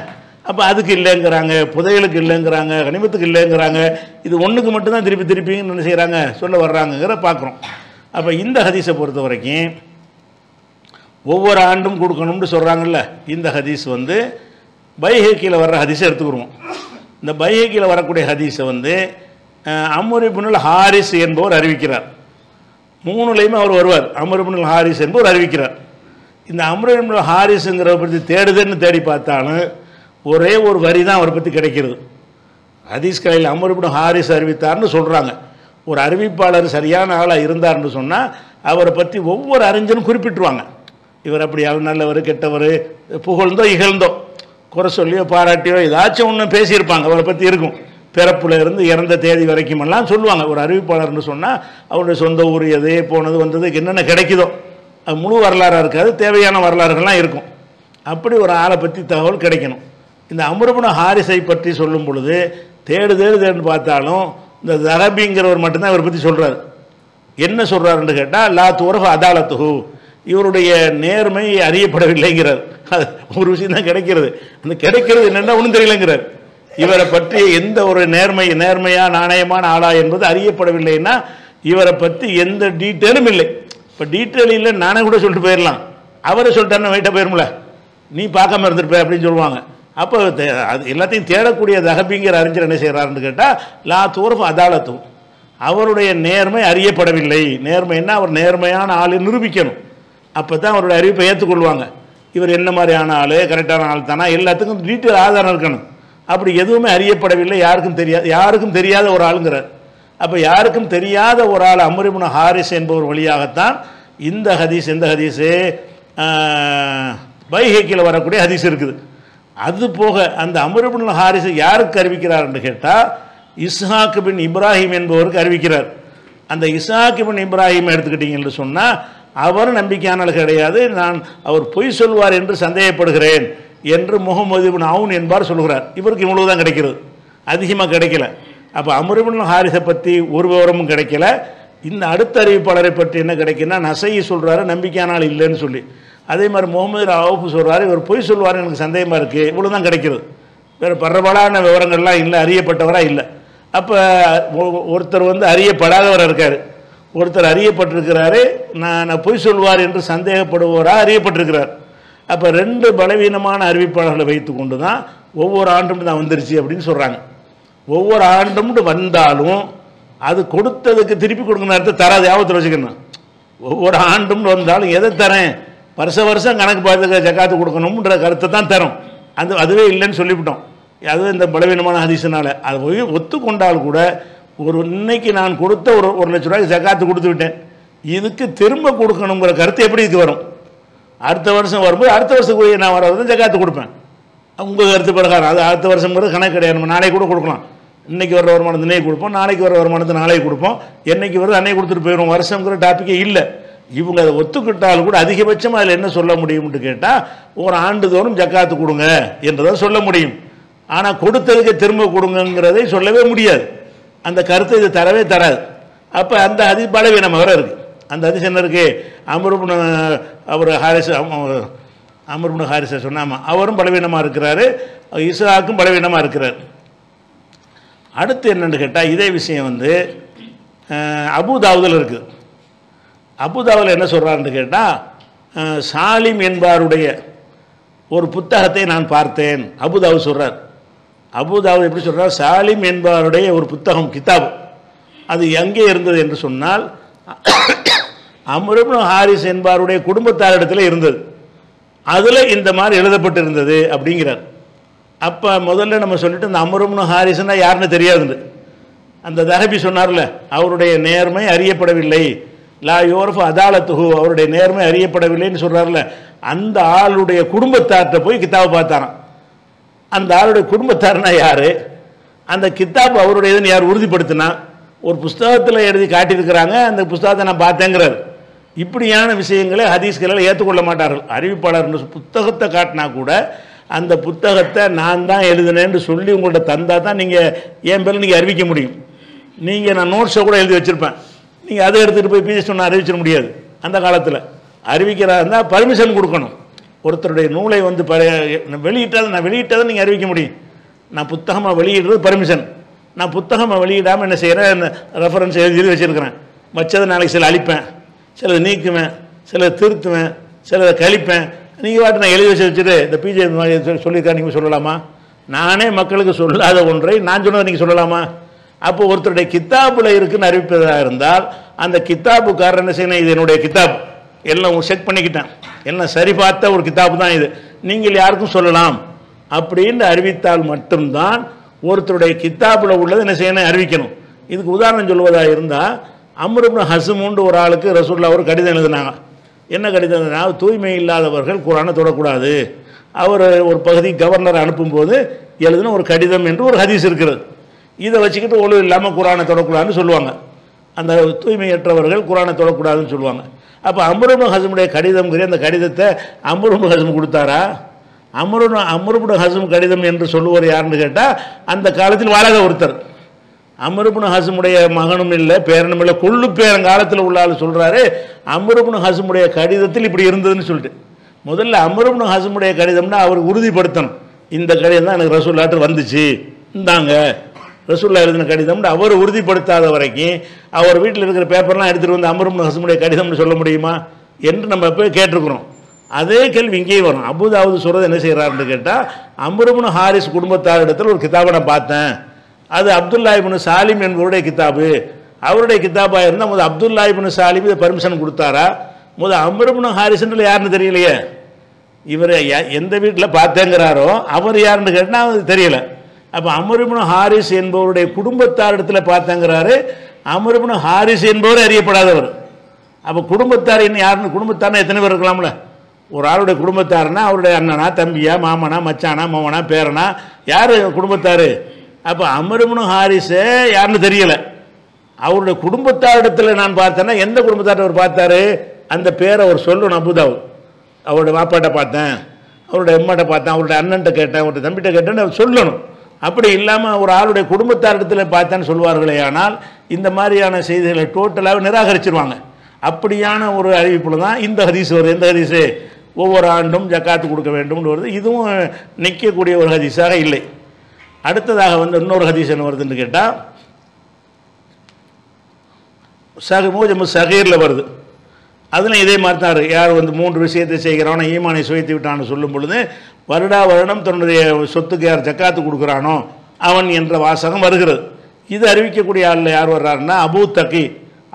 அப்போ அதுக்கு இல்லைங்கிறாங்க, புதையலுக்கு இல்லைங்கிறாங்க, கனிமத்துக்கு இல்லைங்கிறாங்க. இது ஒன்றுக்கு மட்டும்தான் திருப்பி என்ன செய்கிறாங்க சொல்ல வர்றாங்கங்கிற பார்க்குறோம். அப்போ இந்த ஹதீஸை பொறுத்த வரைக்கும் ஒவ்வொரு ஆண்டும் கொடுக்கணும்னு சொல்கிறாங்கல்ல, இந்த ஹதீஸ் வந்து பைஹக்கியில் வர்ற ஹதீஸை எடுத்துக்கிடுவோம். இந்த பைஹக்கியில் வரக்கூடிய ஹதீஸை வந்து அம்ர் இப்னுல் ஹாரிஸ் என்பவர் அறிவிக்கிறார். 3லையுமே அவர் வருவார். அம்ர் இப்னுல் ஹாரிஸ் என்பவர் அறிவிக்கிறார். இந்த அம்ர் இப்னுல் ஹாரிஸுங்கிறத பற்றி தேடி பார்த்தாலும் ஒரே ஒரு வரி தான் அவரை பற்றி கிடைக்கிறது. ஹதீஸ் கலையில் அம்ர் இப்னு ஹாரிஸ் அறிவித்தார்னு சொல்கிறாங்க. ஒரு அறிவிப்பாளர் சரியான ஆளாக இருந்தார்னு சொன்னால் அவரை பற்றி ஒவ்வொரு அறிஞரும் குறிப்பிட்டுருவாங்க. இவர் அப்படி நல்லவர் கெட்டவர் புகழ்ந்தோ இகழ்ந்தோ குறை சொல்லியோ பாராட்டியோ ஏதாச்சும் ஒன்று பேசியிருப்பாங்க, அவரை பற்றி இருக்கும். பிறப்புல இருந்து இறந்த தேதி வரைக்கும் எல்லாம் சொல்லுவாங்க. ஒரு அறிவிப்பாளர்னு சொன்னால் அவருடைய சொந்த ஊர் எதே போனது வந்ததுக்கு என்னென்ன கிடைக்குதோ அது முழு வரலாறாக இருக்காது, தேவையான வரலாறுகள்லாம் இருக்கும். அப்படி ஒரு ஆளை பற்றி தகவல் கிடைக்கணும். இந்த அம்ர் இப்னு ஹாரிஸை பற்றி சொல்லும் பொழுது தேடுன்னு பார்த்தாலும் இந்த தஹபிங்கிறவர் மட்டும்தான் இவரை பற்றி சொல்கிறார். என்ன சொல்கிறாருன்னு கேட்டால் லா துரஃபு அதாலத்துஹு, இவருடைய நேர்மை அறியப்படவில்லைங்கிறார். அது ஒரு விஷயம் தான் கிடைக்கிறது. அந்த கிடைக்கிறது என்னென்னா ஒன்றும் தெரியலைங்கிறார். இவரை பற்றி எந்த ஒரு நேர்மையா நாணயமான ஆளா என்பது அறியப்படவில்லைன்னா இவரை பற்றி எந்த டீட்டெயிலும் இல்லை. இப்போ டீட்டெயில் இல்லை நானே கூட சொல்லிட்டு போயிடலாம், அவரை சொல்லிட்டாருன்னா வெயிட்டாக போயிருமில்ல, நீ பார்க்காம இருந்துருப்ப அப்படின்னு சொல்லுவாங்க. அப்போ அது எல்லாத்தையும் தேடக்கூடிய தஹபிங்கிற அறிஞர் என்ன செய்கிறாருன்னு கேட்டால் லா துரஃபு அதாலத்தும், அவருடைய நேர்மை அறியப்படவில்லை. நேர்மைன்னா அவர் நேர்மையான ஆளை நிரூபிக்கணும், அப்போ தான் அவருடைய அறிவிப்பை ஏற்றுக்கொள்வாங்க. இவர் என்ன மாதிரியான ஆள், கரெக்டான ஆள் தானா, எல்லாத்துக்கும் டீட்டெயில் ஆதாரம் இருக்கணும். அப்படி எதுவுமே அறியப்படவில்லை, யாருக்கும் தெரியாத ஒரு ஆளுங்கிறார். அப்போ யாருக்கும் தெரியாத ஒரு ஆள் அம்ர் இப்னு ஹாரிஸ் என்பவர் வழியாகத்தான் இந்த ஹதீஸ், எந்த ஹதீஸு பைஹக்கியில் வரக்கூடிய ஹதீஸ் இருக்குது. அது போக அந்த அம்ர் இப்னு ஹாரிஸ் யாருக்கு அறிவிக்கிறார் என்று கேட்டால் இஸ்ஹாக் பின் இப்ராஹிம் என்பவருக்கு அறிவிக்கிறார். அந்த இஸ்ஹாக் பின் இப்ராஹிம் எடுத்துக்கிட்டீங்கன்னு சொன்னால் அவர் நம்பிக்கையான கிடையாது, நான் அவர் பொய் சொல்வார் என்று சந்தேகப்படுகிறேன் என்று முகமது இப்னு அவுன் என்பார் சொல்கிறார். இவருக்கு இவ்வளவு தான் கிடைக்கிறது, அதிகமாக கிடைக்கல. அப்போ அம்ர் இப்னு ஹாரிஸை பற்றி ஒரு விவரமும் கிடைக்கல. இந்த அடுத்த அறிவிப்பாளரை பற்றி என்ன கிடைக்குன்னா, நசை சொல்கிறாரு நம்பிக்கையானால் இல்லைன்னு சொல்லி. அதே மாதிரி முகமது ரவுஃப் சொல்கிறாரு இவர் பொய் சொல்வார், எனக்கு சந்தேகமாக இருக்குது. இவ்வளோ தான் கிடைக்கிறது, வேறு பரவலான விவரங்கள்லாம் இல்லை, அறியப்பட்டவராக இல்லை. அப்போ ஒருத்தர் வந்து அறியப்படாதவராக இருக்கார், ஒருத்தர் அறியப்பட்டிருக்கிறாரு, நான் பொய் சொல்வார் என்று சந்தேகப்படுபவராக அறியப்பட்டிருக்கிறார். அப்போ ரெண்டு பலவீனமான அறிவிப்பாளர்களை வைத்து கொண்டு தான் ஒவ்வொரு ஆண்டும் தான் வந்துருச்சு அப்படின்னு சொல்கிறாங்க. ஒவ்வொரு ஆண்டும் வந்தாலும் அது கொடுத்ததுக்கு திருப்பி கொடுக்குற நேரத்தை தராது, ஞாபகத்தில் வச்சுக்கணும். ஒவ்வொரு ஆண்டும் வந்தாலும் எதை தரேன், வருஷம் கணக்கு பார்த்து ஜக்காத்து கொடுக்கணும்ன்ற கருத்தை தான் தரும். அதுவே இல்லைன்னு சொல்லிவிட்டோம். அது இந்த பலவீனமான ஹதீஸினால அது போய் ஒத்துக்கொண்டால் கூட இன்னைக்கு நான் கொடுத்த ஒரு லட்ச ரூபாய்க்கு ஜக்காத்து கொடுத்து விட்டேன், இதுக்கு திரும்ப கொடுக்கணுங்கிற கருத்து எப்படி இதுக்கு வரும்? அடுத்த வருஷம் வரும்போது அடுத்த வருஷத்துக்குரிய நான் வரது ஜக்காத்து கொடுப்பேன். உங்கள் கருத்து பிரகாரம் அது அடுத்த வருஷங்கிறது கணக்கு கிடையாது. நம்ம நாளைக்கு கூட கொடுக்கலாம். இன்றைக்கி வர வருமானத்தை இன்னைக்கு கொடுப்போம், நாளைக்கு வர வருமானத்தை நாளைக்கு கொடுப்போம், என்னைக்கு வருது அன்னைக்கு கொடுத்துட்டு போயிடும். வருஷங்கிற டாப்பிக்கே இல்லை. இவங்க அதை ஒத்துக்கிட்டாலும் கூட அதிகபட்சமாக அதில் என்ன சொல்ல முடியும்னு கேட்டால், ஒரு ஆண்டுதோறும் ஜக்காத்து கொடுங்க என்றுதான் சொல்ல முடியும். ஆனால் கொடுத்ததுக்கு திரும்ப கொடுங்கிறதை சொல்லவே முடியாது. அந்த கருத்தை இது தரவே தராது. அப்போ அந்த ஹதீஸ் பலவீனம் வர இருக்குது. அந்த ஹதீஸ் என்ன இருக்குது, அம்ருப்னு அவர் ஹாரிஸை சொன்னாமா, அவரும் பலவீனமாக இருக்கிறாரு, இஸ்ஹாக்கும் பலவீனமாக இருக்கிறார். அடுத்து என்னென்னு கேட்டால், இதே விஷயம் வந்து அபூதாவுதில் இருக்குது. அபூதாவுதில் என்ன சொல்கிறாருன்னு கேட்டால், சாலிம் என்பாருடைய ஒரு புத்தகத்தை நான் பார்த்தேன். அபூதாவுத் சொல்கிறார். அபூதாவுத் எப்படி சொல்கிறார், சாலிம் என்பாருடைய ஒரு புத்தகம், கிதாப், அது எங்கே இருந்தது என்று சொன்னால் அம்ர் இப்னு ஹாரிஸ் என்பாருடைய குடும்பத்தாரிடத்தில் இருந்தது. அதில் இந்த மாதிரி எழுதப்பட்டிருந்தது அப்படிங்கிறார். அப்போ முதல்ல நம்ம சொல்லிட்டு, இந்த அம்ர் இப்னு ஹாரிஸ்னா யாருன்னு தெரியாதுன்னு அந்த தஹபி சொன்னார்ல, அவருடைய நேர்மை அறியப்படவில்லை, லா யோர்ஃபு அதாலத்துஹு, அவருடைய நேர்மை அறியப்படவில்லைன்னு சொல்கிறார்ல, அந்த ஆளுடைய குடும்பத்தார்கிட்ட போய் கித்தாபை பார்த்தாராம். அந்த ஆளுடைய குடும்பத்தார்னா யார், அந்த கித்தாப் அவருடையதுன்னு யார் உறுதிப்படுத்தினா, ஒரு புஸ்தகத்தில் எழுதி காட்டியிருக்கிறாங்க, அந்த புஸ்தகத்தை நான் பார்த்தேங்கிறார். இப்படியான விஷயங்களை ஹதீஸ்களில் ஏற்றுக்கொள்ள மாட்டார்கள். அறிவிப்பாளர் புத்தகத்தை காட்டினா கூட அந்த புத்தகத்தை நான் தான் எழுதினேன்னு சொல்லி உங்கள்கிட்ட தந்தால் தான் நீங்கள் என் பேரில் நீங்கள் அறிவிக்க முடியும். நீங்கள் நான் நோட்ஸை கூட எழுதி வச்சுருப்பேன், நீங்கள் அதை எடுத்துகிட்டு போய் பிஜி சொன்னால் அறிவிச்சிட முடியாது. அந்த காலத்தில் அறிவிக்கிறா இருந்தால் பர்மிஷன் கொடுக்கணும். ஒருத்தருடைய நூலை வந்து நான் வெளியிட்டதை நீங்கள் அறிவிக்க முடியும். நான் புத்தகமாக வெளியிடுறது பர்மிஷன். நான் புத்தகமாக வெளியிடாமல் என்ன செய்கிறேன், ரெஃபரன்ஸ் எழுதி வச்சுருக்கிறேன், வச்சதை நாளைக்கு சில அழிப்பேன், சிலதை நீக்குவேன், சிலதை திருத்துவேன், சிலதை கழிப்பேன். நீங்கள் வாட்டு நான் எழுதி வச்சுட்டு இந்த பிஜே சொல்லியிருக்கா நீங்கள் சொல்லலாமா? நானே மக்களுக்கு சொல்லாத ஒன்றை நான் சொன்னதை நீங்கள் சொல்லலாமா? அப்போ ஒருத்தருடைய கித்தாப்பில் இருக்குன்னு அறிவிப்பதாக இருந்தால் அந்த கித்தாப்புக்காரர் என்ன செய்யணும், இது என்னுடைய கித்தாப், எல்லாம் செக் பண்ணிக்கிட்டேன், எல்லாம் சரி பார்த்த ஒரு கித்தாப்பு தான் இது, நீங்கள் யாருக்கும் சொல்லலாம் அப்படின்னு அறிவித்தால் மட்டும்தான் ஒருத்தருடைய கித்தாப்பில் உள்ளது என்ன செய்யணும், அறிவிக்கணும். இதுக்கு உதாரணம் சொல்வதாக இருந்தால், அம்ர் இப்னு ஹஸ்முன்னு ஒரு ஆளுக்கு ரசூலுல்லாஹ் ஒரு கடிதம் எழுதினாங்க. என்ன கடிதம் எழுதினா, தூய்மை இல்லாதவர்கள் குர்ஆனை தொடக்கூடாது. அவர் ஒரு பகுதி கவர்னர் அனுப்பும்போது எழுதின ஒரு கடிதம் என்று ஒரு ஹதீஸ் இருக்கிறது. இதை வச்சுக்கிட்டு ஒழு இல்லாமல் குர்ஆனை தொடக்கூடாதுன்னு சொல்லுவாங்க. அந்த தூய்மையற்றவர்கள் குர்ஆனை தொடக்கூடாதுன்னு சொல்லுவாங்க. அப்போ அம்ர் இப்னு ஹஸ்முடைய கடிதம்ங்கிற அந்த கடிதத்தை அம்ர் இப்னு ஹஸ்ம் கொடுத்தாரா? அம்ர் இப்னு ஹஸ்ம் கடிதம் என்று சொல்லுவார் யாருன்னு கேட்டால், அந்த காலத்தில் வாழாத ஒருத்தர், அம்ர் இப்னு ஹஸ்முடைய மகனும் இல்லை பேரனும் இல்லை, கொள்ளு பேரங்காலத்தில் உள்ள ஆள் சொல்கிறாரு அம்ர் இப்னு ஹஸ்முடைய கடிதத்தில் இப்படி இருந்ததுன்னு சொல்லிட்டு. முதல்ல அம்ர் இப்னு ஹஸ்முடைய கடிதம்னா அவர் உறுதிப்படுத்தணும், இந்த கடிதம் தான் எனக்கு ரசூலுல்லாஹ் வந்துச்சு, இந்தாங்க ரசூலுல்லாஹ் எழுதின கடிதம்னு அவர் உறுதிப்படுத்தாத வரைக்கும் அவர் வீட்டில் இருக்கிற பேப்பர்லாம் எடுத்துகிட்டு வந்து அம்ர் இப்னு ஹஸ்முடைய கடிதம்னு சொல்ல முடியுமா என்று நம்ம போய் கேட்டிருக்கிறோம். அதே கேள்வி இங்கேயும் வரும். அபூதாவுத் சொல்கிறது என்ன செய்கிறாருன்னு கேட்டால், அம்ர் இப்னு ஹாரிஸ் குடும்பத்தாரிடத்தில் ஒரு கிதாபை நான் பார்த்தேன், அது அப்துல்லா இப்னு சாலிம் என்பவருடைய கிதாபு. அவருடைய கிதாபாக இருந்தால் முதல் அப்துல்லா இப்னு சாலிம் இதை பர்மிஷன் கொடுத்தாரா? முதல் அம்ர் இப்னு ஹாரிஸ்ன்ற யாருன்னு தெரியலையே, இவர் எந்த வீட்டில் பார்த்தேங்கிறாரோ அவர் யாருன்னு கேட்டால் அது தெரியல. அப்போ அம்ர் இப்னு ஹாரிஸ் என்பவருடைய குடும்பத்தாரிடத்தில் பார்த்தேங்கிறாரு, அம்ர் இப்னு ஹாரிஸ் என்பவர் அறியப்படாதவர். அப்போ குடும்பத்தார் என்ன யாருன்னு, குடும்பத்தார்னா எத்தனை பேர் இருக்கலாம்ல? ஒரு ஆளுடைய குடும்பத்தாருன்னா அவருடைய அண்ணனா, தம்பியா, மாமனா, மச்சானா, மவனா, பேரனா, யார் குடும்பத்தார்? அப்போ அம்ர் இப்னு ஹாரிஸே யாருன்னு தெரியலை. அவருடைய குடும்பத்தாரிடத்தில் நான் பார்த்தேன்னா எந்த குடும்பத்தார்ட்ட அவர் பார்த்தாரு, அந்த பேரை அவர் சொல்லணும். அபூதாவுத் அவருடைய வாப்பாட்ட பார்த்தேன், அவருடைய அம்மாட்ட பார்த்தேன், அவருடைய அண்ணன்ட்ட கேட்டேன், அவருடைய தம்பிட்ட கேட்டேன்னு அவர் சொல்லணும். அப்படி இல்லாமல் ஒரு ஆளுடைய குடும்பத்தாரிடத்தில் பார்த்தான்னு சொல்வார்களே, ஆனால் இந்த மாதிரியான செய்திகளை டோட்டலாக நிராகரிச்சிருவாங்க. அப்படியான ஒரு அறிவிப்பில் தான் இந்த ஹதீஸ் வருது. எந்த ஹதீஸு? ஒவ்வொரு ஆண்டும் ஜக்காத்து கொடுக்க வேண்டும்னு வருது. இதுவும் நிற்கக்கூடிய ஒரு ஹதீஸாக இல்லை. அடுத்ததாக வந்து இன்னொரு ஹதீஸ் என்ன வருதுன்னு கேட்டால், மூஜமு சகீரில் வருது. அதில் இதே மாதிரி தான் இருக்குது. யார் வந்து 3 விஷயத்தை செய்கிறானோ ஈமானை சுவைத்து விட்டான்னு சொல்லும் பொழுது வருடம் தன்னுடைய சொத்துக்கு யார் ஜக்காத்து கொடுக்குறானோ அவன் என்ற வாசகம் வருகிறது. இது அறிவிக்கக்கூடிய ஆளில் யார் வர்றாருன்னா அபூ தகி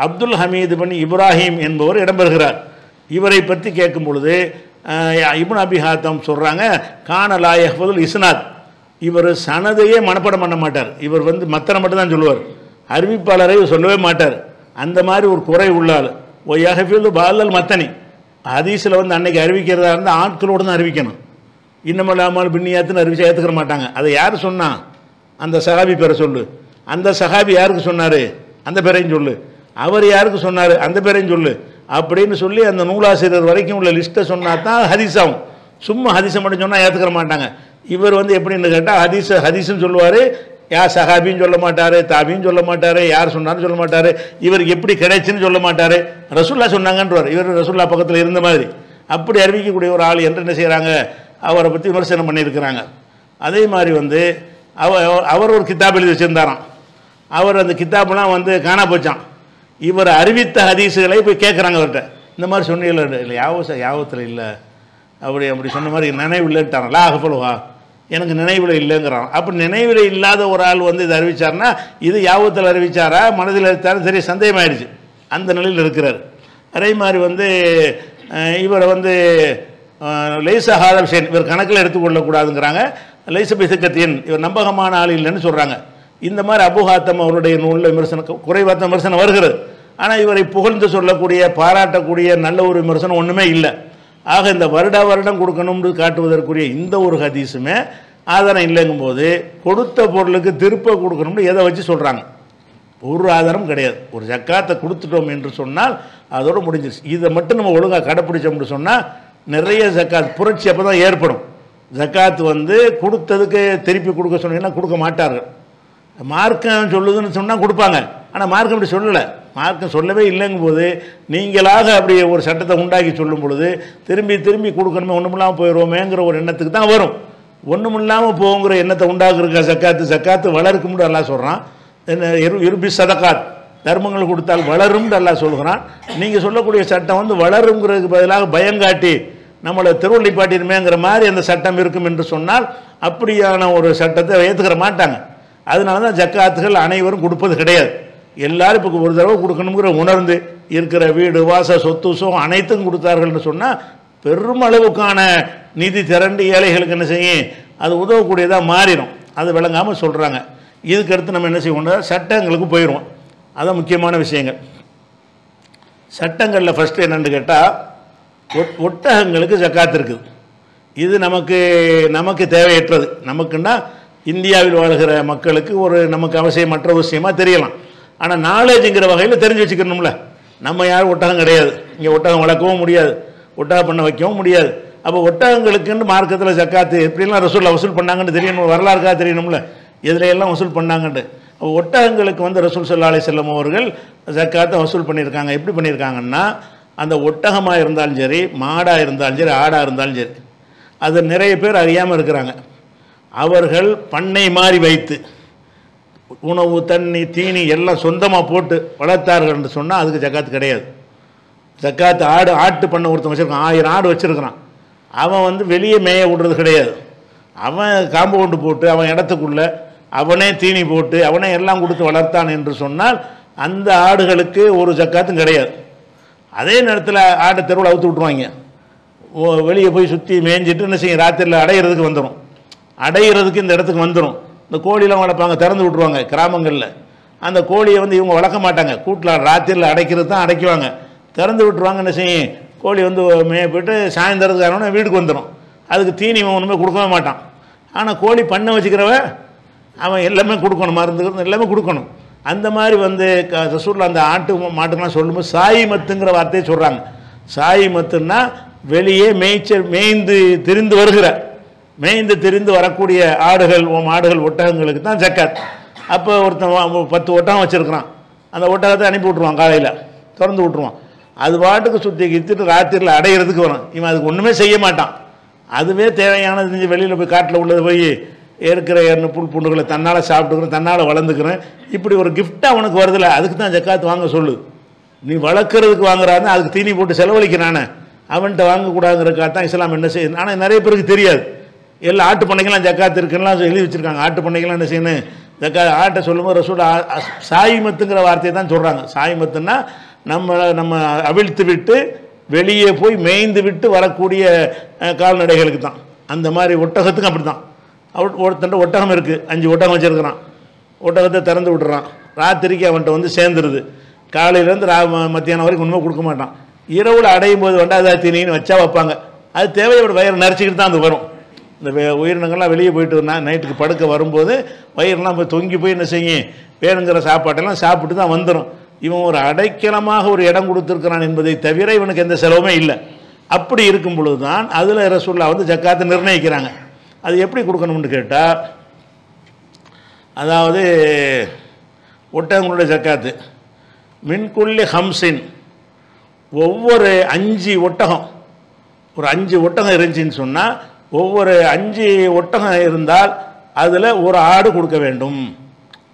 அப்துல் ஹமீது பின் இப்ராஹிம் என்பவர் இடம்பெறுகிறார். இவரை பற்றி கேட்கும் பொழுது இப்னு அபி ஹாத்தம் சொல்கிறாங்க, கானலா யஹ்ஃபதுல் இஸ்னாத், இவர் சனதையே மனப்பாடம் பண்ண மாட்டார். இவர் வந்து மத்தனை மட்டும் தான் சொல்லுவார், அறிவிப்பாளரை சொல்லவே மாட்டார். அந்த மாதிரி ஒரு குறை உள்ளாள். ஓ யஹ்ஃபிது பாலல் மத்தனி, ஹதீஸில் வந்து அன்னைக்கு அறிவிக்கிறதா இருந்தால் ஆட்களோடு தான் அறிவிக்கணும். இன்னமல்லாமல் பின்னியாத்துன்னு அறிவிச்சா ஏற்றுக்கிற மாட்டாங்க. அதை யார் சொன்னா? அந்த சஹாபி பேரை சொல்லு. அந்த சஹாபி யாருக்கு சொன்னார்? அந்த பேரையும் சொல்லு. அவர் யாருக்கு சொன்னார்? அந்த பேரையும் சொல்லு. அப்படின்னு சொல்லி அந்த நூலாசிரியர் வரைக்கும் உள்ள லிஸ்ட்டை சொன்னா தான் ஹதீஸ் ஆகும். சும்மா ஹதீஸை மட்டும் சொன்னால் ஏற்றுக்கிற மாட்டாங்க. இவர் வந்து எப்படின்னு கேட்டால் ஹதீஸுன்னு சொல்லுவார், யார் சஹாபின்னு சொல்ல மாட்டார், தாபின்னு சொல்ல மாட்டார், யார் சொன்னார்னு சொல்ல மாட்டார், இவருக்கு எப்படி கிடைச்சுன்னு சொல்ல மாட்டார், ரசூல்லா சொன்னாங்கன்றவர். இவர் ரசூல்லா பக்கத்தில் இருந்த மாதிரி அப்படி அறிவிக்கக்கூடிய ஒரு ஆள் என்று என்ன செய்கிறாங்க, அவரை பற்றி விமர்சனம் பண்ணியிருக்கிறாங்க. அதே மாதிரி வந்து அவர் ஒரு கித்தாப் எழுதி வச்சுருந்தாராம். அவர் அந்த கித்தாப்லாம் வந்து காணா போச்சான். இவர் அறிவித்த ஹதீஸுகளை போய் கேட்குறாங்க அவர்கிட்ட. இந்த மாதிரி சொன்னீங்கள? இல்லை யாவத்தில் இல்லை, அப்படி சொன்ன மாதிரி நினைவு இல்லைட்டாங்க. லா அகஃபலுஹா, எனக்கு நினைவில் இல்லைங்கிறான். அப்போ நினைவில் இல்லாத ஒரு ஆள் வந்து இது அறிவிச்சார்னா இது யாவத்தில் அறிவிச்சாரா மனதில் எடுத்தாலும் சரி சந்தேகமாயிடுச்சு. அந்த நிலையில் இருக்கிறார். அதே மாதிரி வந்து இவரை வந்து லைசா ஹாதல் ஷைன், இவர் கணக்கில் எடுத்துக்கொள்ளக்கூடாதுங்கிறாங்க. லைச பிசுக்கத்தின், இவர் நம்பகமான ஆள் இல்லைன்னு சொல்கிறாங்க. இந்த மாதிரி அபூ ஹாத்தம் அவருடைய நூலில் குறைவாத்த விமர்சனம் வருகிறது. ஆனால் இவரை புகழ்ந்து சொல்லக்கூடிய பாராட்டக்கூடிய நல்ல ஒரு விமர்சனம் ஒன்றுமே இல்லை. ஆக இந்த வருடம் கொடுக்கணும்னு காட்டுவதற்குரிய இந்த ஒரு ஹதீஸுமே ஆதாரம் இல்லைங்கும் போது கொடுத்த பொருளுக்கு திருப்ப கொடுக்கணும்னு எதை வச்சு சொல்கிறாங்க? ஒரு ஆதாரம் கிடையாது. ஒரு ஜக்காத்தை கொடுத்துட்டோம் என்று சொன்னால் அதோடு முடிஞ்சிருச்சு. இதை மட்டும் நம்ம ஒழுங்காக கடைப்பிடிச்சோம்னு சொன்னால் நிறைய ஜக்காத் புரட்சி அப்போ தான் ஏற்படும். ஜக்காத்து வந்து கொடுத்ததுக்கு திருப்பி கொடுக்க சொன்னீங்கன்னா கொடுக்க மாட்டார்கள். மார்க்கம் சொல்லுதுன்னு சொன்னால் கொடுப்பாங்க. ஆனால் மார்க்கம் அப்படி சொல்லலை. மார்க்கம் சொல்லவே இல்லைங்கும் போது நீங்களாக அப்படி ஒரு சட்டத்தை உண்டாக்கி சொல்லும் பொழுது திரும்பி கொடுக்கணுமே, ஒன்றுமில்லாமல் போயிடுவோமேங்கிற ஒரு எண்ணத்துக்கு தான் வரும். ஒன்றுமில்லாமல் போங்கிற எண்ணத்தை உண்டாக்குறக்கா ஜக்காத்து வளர்க்கும்னு எல்லாம் சொல்கிறான். இருபி சதக்காத், தர்மங்கள் கொடுத்தால் வளரும் எல்லாம் சொல்கிறான். நீங்கள் சொல்லக்கூடிய சட்டம் வந்து வளருங்கிறதுக்கு பதிலாக பயங்காட்டி நம்மளை திருவள்ளிப்பாட்டினுமேங்கிற மாதிரி அந்த சட்டம் இருக்கும் என்று சொன்னால் அப்படியான ஒரு சட்டத்தை ஏற்றுக்கிற மாட்டாங்க. அதனால தான் ஜக்காத்துகள் அனைவரும் கொடுப்பது கிடையாது. எல்லாரும் இப்போ ஒரு தடவை கொடுக்கணுங்கிற உணர்ந்து இருக்கிற வீடு வாச சொத்து அனைத்தும் கொடுத்தார்கள்னு சொன்னால் பெருமளவுக்கான நிதி திரண்டு ஏழைகளுக்கு என்ன செய்யும், அது உதவக்கூடியதாக மாறிடும். அது விளங்காமல் சொல்கிறாங்க. இதுக்கடுத்து நம்ம என்ன செய்வோம்னா சட்டங்களுக்கு போயிடுவோம். அதான் முக்கியமான விஷயங்கள். சட்டங்களில் ஃபஸ்ட்டு என்னென்னு கேட்டால் ஒட்டகங்களுக்கு ஜக்காத்து இருக்குது. இது நமக்கு தேவையற்றது. நமக்குன்னா இந்தியாவில் வாழ்கிற மக்களுக்கு ஒரு நமக்கு அவசியமற்ற விஷயமாக தெரியலாம். ஆனால் நாலேஜுங்கிற வகையில் தெரிஞ்சு வச்சுக்கணும்ல. நம்ம யாரும் ஒட்டகம் கிடையாது, இங்கே ஒட்டகம் வளர்க்கவும் முடியாது, ஒட்டகம் பண்ண வைக்கவும் முடியாது. அப்போ ஒட்டகங்களுக்குன்னு மார்க்கத்தில் ஜக்காத்து எப்படிலாம் ரசூல் வசூல் பண்ணாங்கன்னு தெரியணும், வரலாறுக்காக தெரியணும்ல, இதில் எல்லாம் வசூல் பண்ணாங்கன்ட்டு. அப்போ ஒட்டகங்களுக்கு வந்து ரசூல் ஸல்லல்லாஹு அலைஹி வஸல்லம் அவர்கள் ஜக்காத்தை வசூல் பண்ணியிருக்காங்க. எப்படி பண்ணியிருக்காங்கன்னா, அந்த ஒட்டகமாக இருந்தாலும் சரி, மாடாக இருந்தாலும் சரி, ஆடாக இருந்தாலும் சரி, அது நிறைய பேர் அறியாமல் இருக்கிறாங்க. அவர்கள் பண்ணை மாதிரி வைத்து உணவு தண்ணி தீனி எல்லாம் சொந்தமாக போட்டு வளர்த்தார்கள் என்று சொன்னால் அதுக்கு ஜக்காத்து கிடையாது. ஜக்காத்து ஆட்டு பண்ணை ஒருத்தன் வச்சுருக்கான், 1000 ஆடு வச்சுருக்கிறான். அவன் வந்து வெளியே மேய விடுறது கிடையாது. அவன் காம்பவுண்டு போட்டு அவன் இடத்துக்குள்ளே அவனே தீனி போட்டு அவனே எல்லாம் கொடுத்து வளர்த்தான் என்று சொன்னால் அந்த ஆடுகளுக்கு ஒரு ஜக்காத்தும் கிடையாது. அதே நேரத்தில் ஆட்டை தெருவில் அவுத்து விட்ருவாங்க. வெளியே போய் சுற்றி மேய்ஞ்சிட்டு என்ன செய்யும், ராத்திரியில் அடையிறதுக்கு வந்துடும். அடையிறதுக்கு இந்த இடத்துக்கு வந்துடும். இந்த கோழிலாம் வளர்ப்பாங்க, திறந்து விட்ருவாங்க கிராமங்களில். அந்த கோழியை வந்து இவங்க வளர்க்க மாட்டாங்க, கூட்டில் ராத்திரியில் அடைக்கிறது தான் அடைக்குவாங்க. திறந்து விட்டுருவாங்க. என்ன செய்யும், கோழி வந்து மேய போய்ட்டு சாயந்தரத்துக்காரவன வீட்டுக்கு வந்துடும். அதுக்கு தீனி ஒன்றுமே கொடுக்கவே மாட்டான். ஆனால் கோழி பண்ணை வச்சுக்கிறவன் அவன் எல்லாமே கொடுக்கணும், மருந்து எல்லாமே கொடுக்கணும். அந்த மாதிரி வந்து ரசூலுல்லாஹ் அந்த ஆட்டு மாட்டுக்கெல்லாம் சொல்லும்போது சாயி மத்துங்கிற வார்த்தையை சொல்கிறாங்க. சாயி மத்துன்னா வெளியே மேய்ந்து திரிந்து வருகிற மேய்ந்து திரிந்து வரக்கூடிய ஆடுகள் மாடுகள் ஒட்டகங்களுக்கு தான் ஜக்காத். அப்போ ஒருத்தன் 10 ஒட்டகம் வச்சுருக்கிறான், அந்த ஒட்டகத்தை அனுப்பி விட்ருவான், காலையில் திறந்து விட்ருவான், அது பாட்டுக்கு சுற்றி கித்திட்டு ராத்திரியில் அடையிறதுக்கு வரும். இவன் அதுக்கு ஒன்றுமே செய்ய மாட்டான், அதுவே தேவையானது செஞ்சு வெளியில் போய் காட்டில் உள்ளது போய் இருக்கிற புல் பூண்டுகளை தன்னால் சாப்பிட்டுக்கிறேன், தன்னால் வளர்ந்துக்கிறேன், இப்படி ஒரு கிஃப்ட் அவனுக்கு வருதில்ல, அதுக்கு தான் ஜக்காத் வாங்க சொல்லு. நீ வளர்க்குறதுக்கு வாங்குறான்னு அதுக்கு தீனி போட்டு செலவழிக்கிறானே அவன்கிட்ட வாங்கக்கூடாதுங்கிறக்காக தான் இஸ்லாம் என்ன செய்யுது. ஆனால் நிறைய பேருக்கு தெரியாது. எல்லா ஆட்டு பண்ணைக்கெல்லாம் ஜக்காத் இருக்குன்னா எழுதி வச்சுருக்காங்க. ஆட்டு பண்ணைக்கெல்லாம் என்ன செய்யணும், ஜக்காத். ஆட்டை சொல்லும்போது ரசூல் சாயிமத்துங்கிற வார்த்தையை தான் சொல்கிறாங்க. சாயிமத்துன்னா நம்ம அவிழ்த்து விட்டு வெளியே போய் மேய்ந்து விட்டு வரக்கூடிய கால்நடைகளுக்கு தான். அந்த மாதிரி ஒட்டகத்துக்கு அப்படி தான். ஒருத்தன்ட்ட ஒட்டகம் இருக்குது, 5 ஒட்டகம் வச்சுருக்கிறான், ஒட்டகத்தை திறந்து விட்டுறான், ராத்திரிக்கு அவன்கிட்ட வந்து சேர்ந்துருது. காலையிலேருந்து மத்தியானம் வரைக்கும் ஒன்றுமே கொடுக்க மாட்டான். இரவில் அடையும் போது வண்டாதா தீனின்னு வச்சா வைப்பாங்க. அது தேவையோட வயிறு நரைச்சிக்கிட்டு தான் அது வரும். இந்த உயிரினங்கள்லாம் வெளியே போயிட்டு நைட்டுக்கு படுக்க வரும்போது வயிறுலாம் போய் தொங்கி போய் என்ன செய்யும், வேணுங்கிற சாப்பாட்டெல்லாம் சாப்பிட்டு தான் வந்துடும். இவன் ஒரு அடைக்கலமாக ஒரு இடம் கொடுத்துருக்கிறான் என்பதை தவிர இவனுக்கு எந்த செலவுமே இல்லை. அப்படி இருக்கும் பொழுது தான் அதில் ரசூலுல்லாஹ் வந்து ஜக்காத்தை நிர்ணயிக்கிறாங்க. அது எப்படி கொடுக்கணும்னு கேட்டால், அதாவது ஒட்டகங்களுடைய ஜக்காத்து மின்குள்ளி ஹம்சின், ஒவ்வொரு 5 ஒட்டகம், ஒரு 5 ஒட்டகம் இருந்துச்சின்னு சொன்னால் ஒவ்வொரு 5 ஒட்டகம் இருந்தால் அதில் ஒரு ஆடு கொடுக்க வேண்டும்.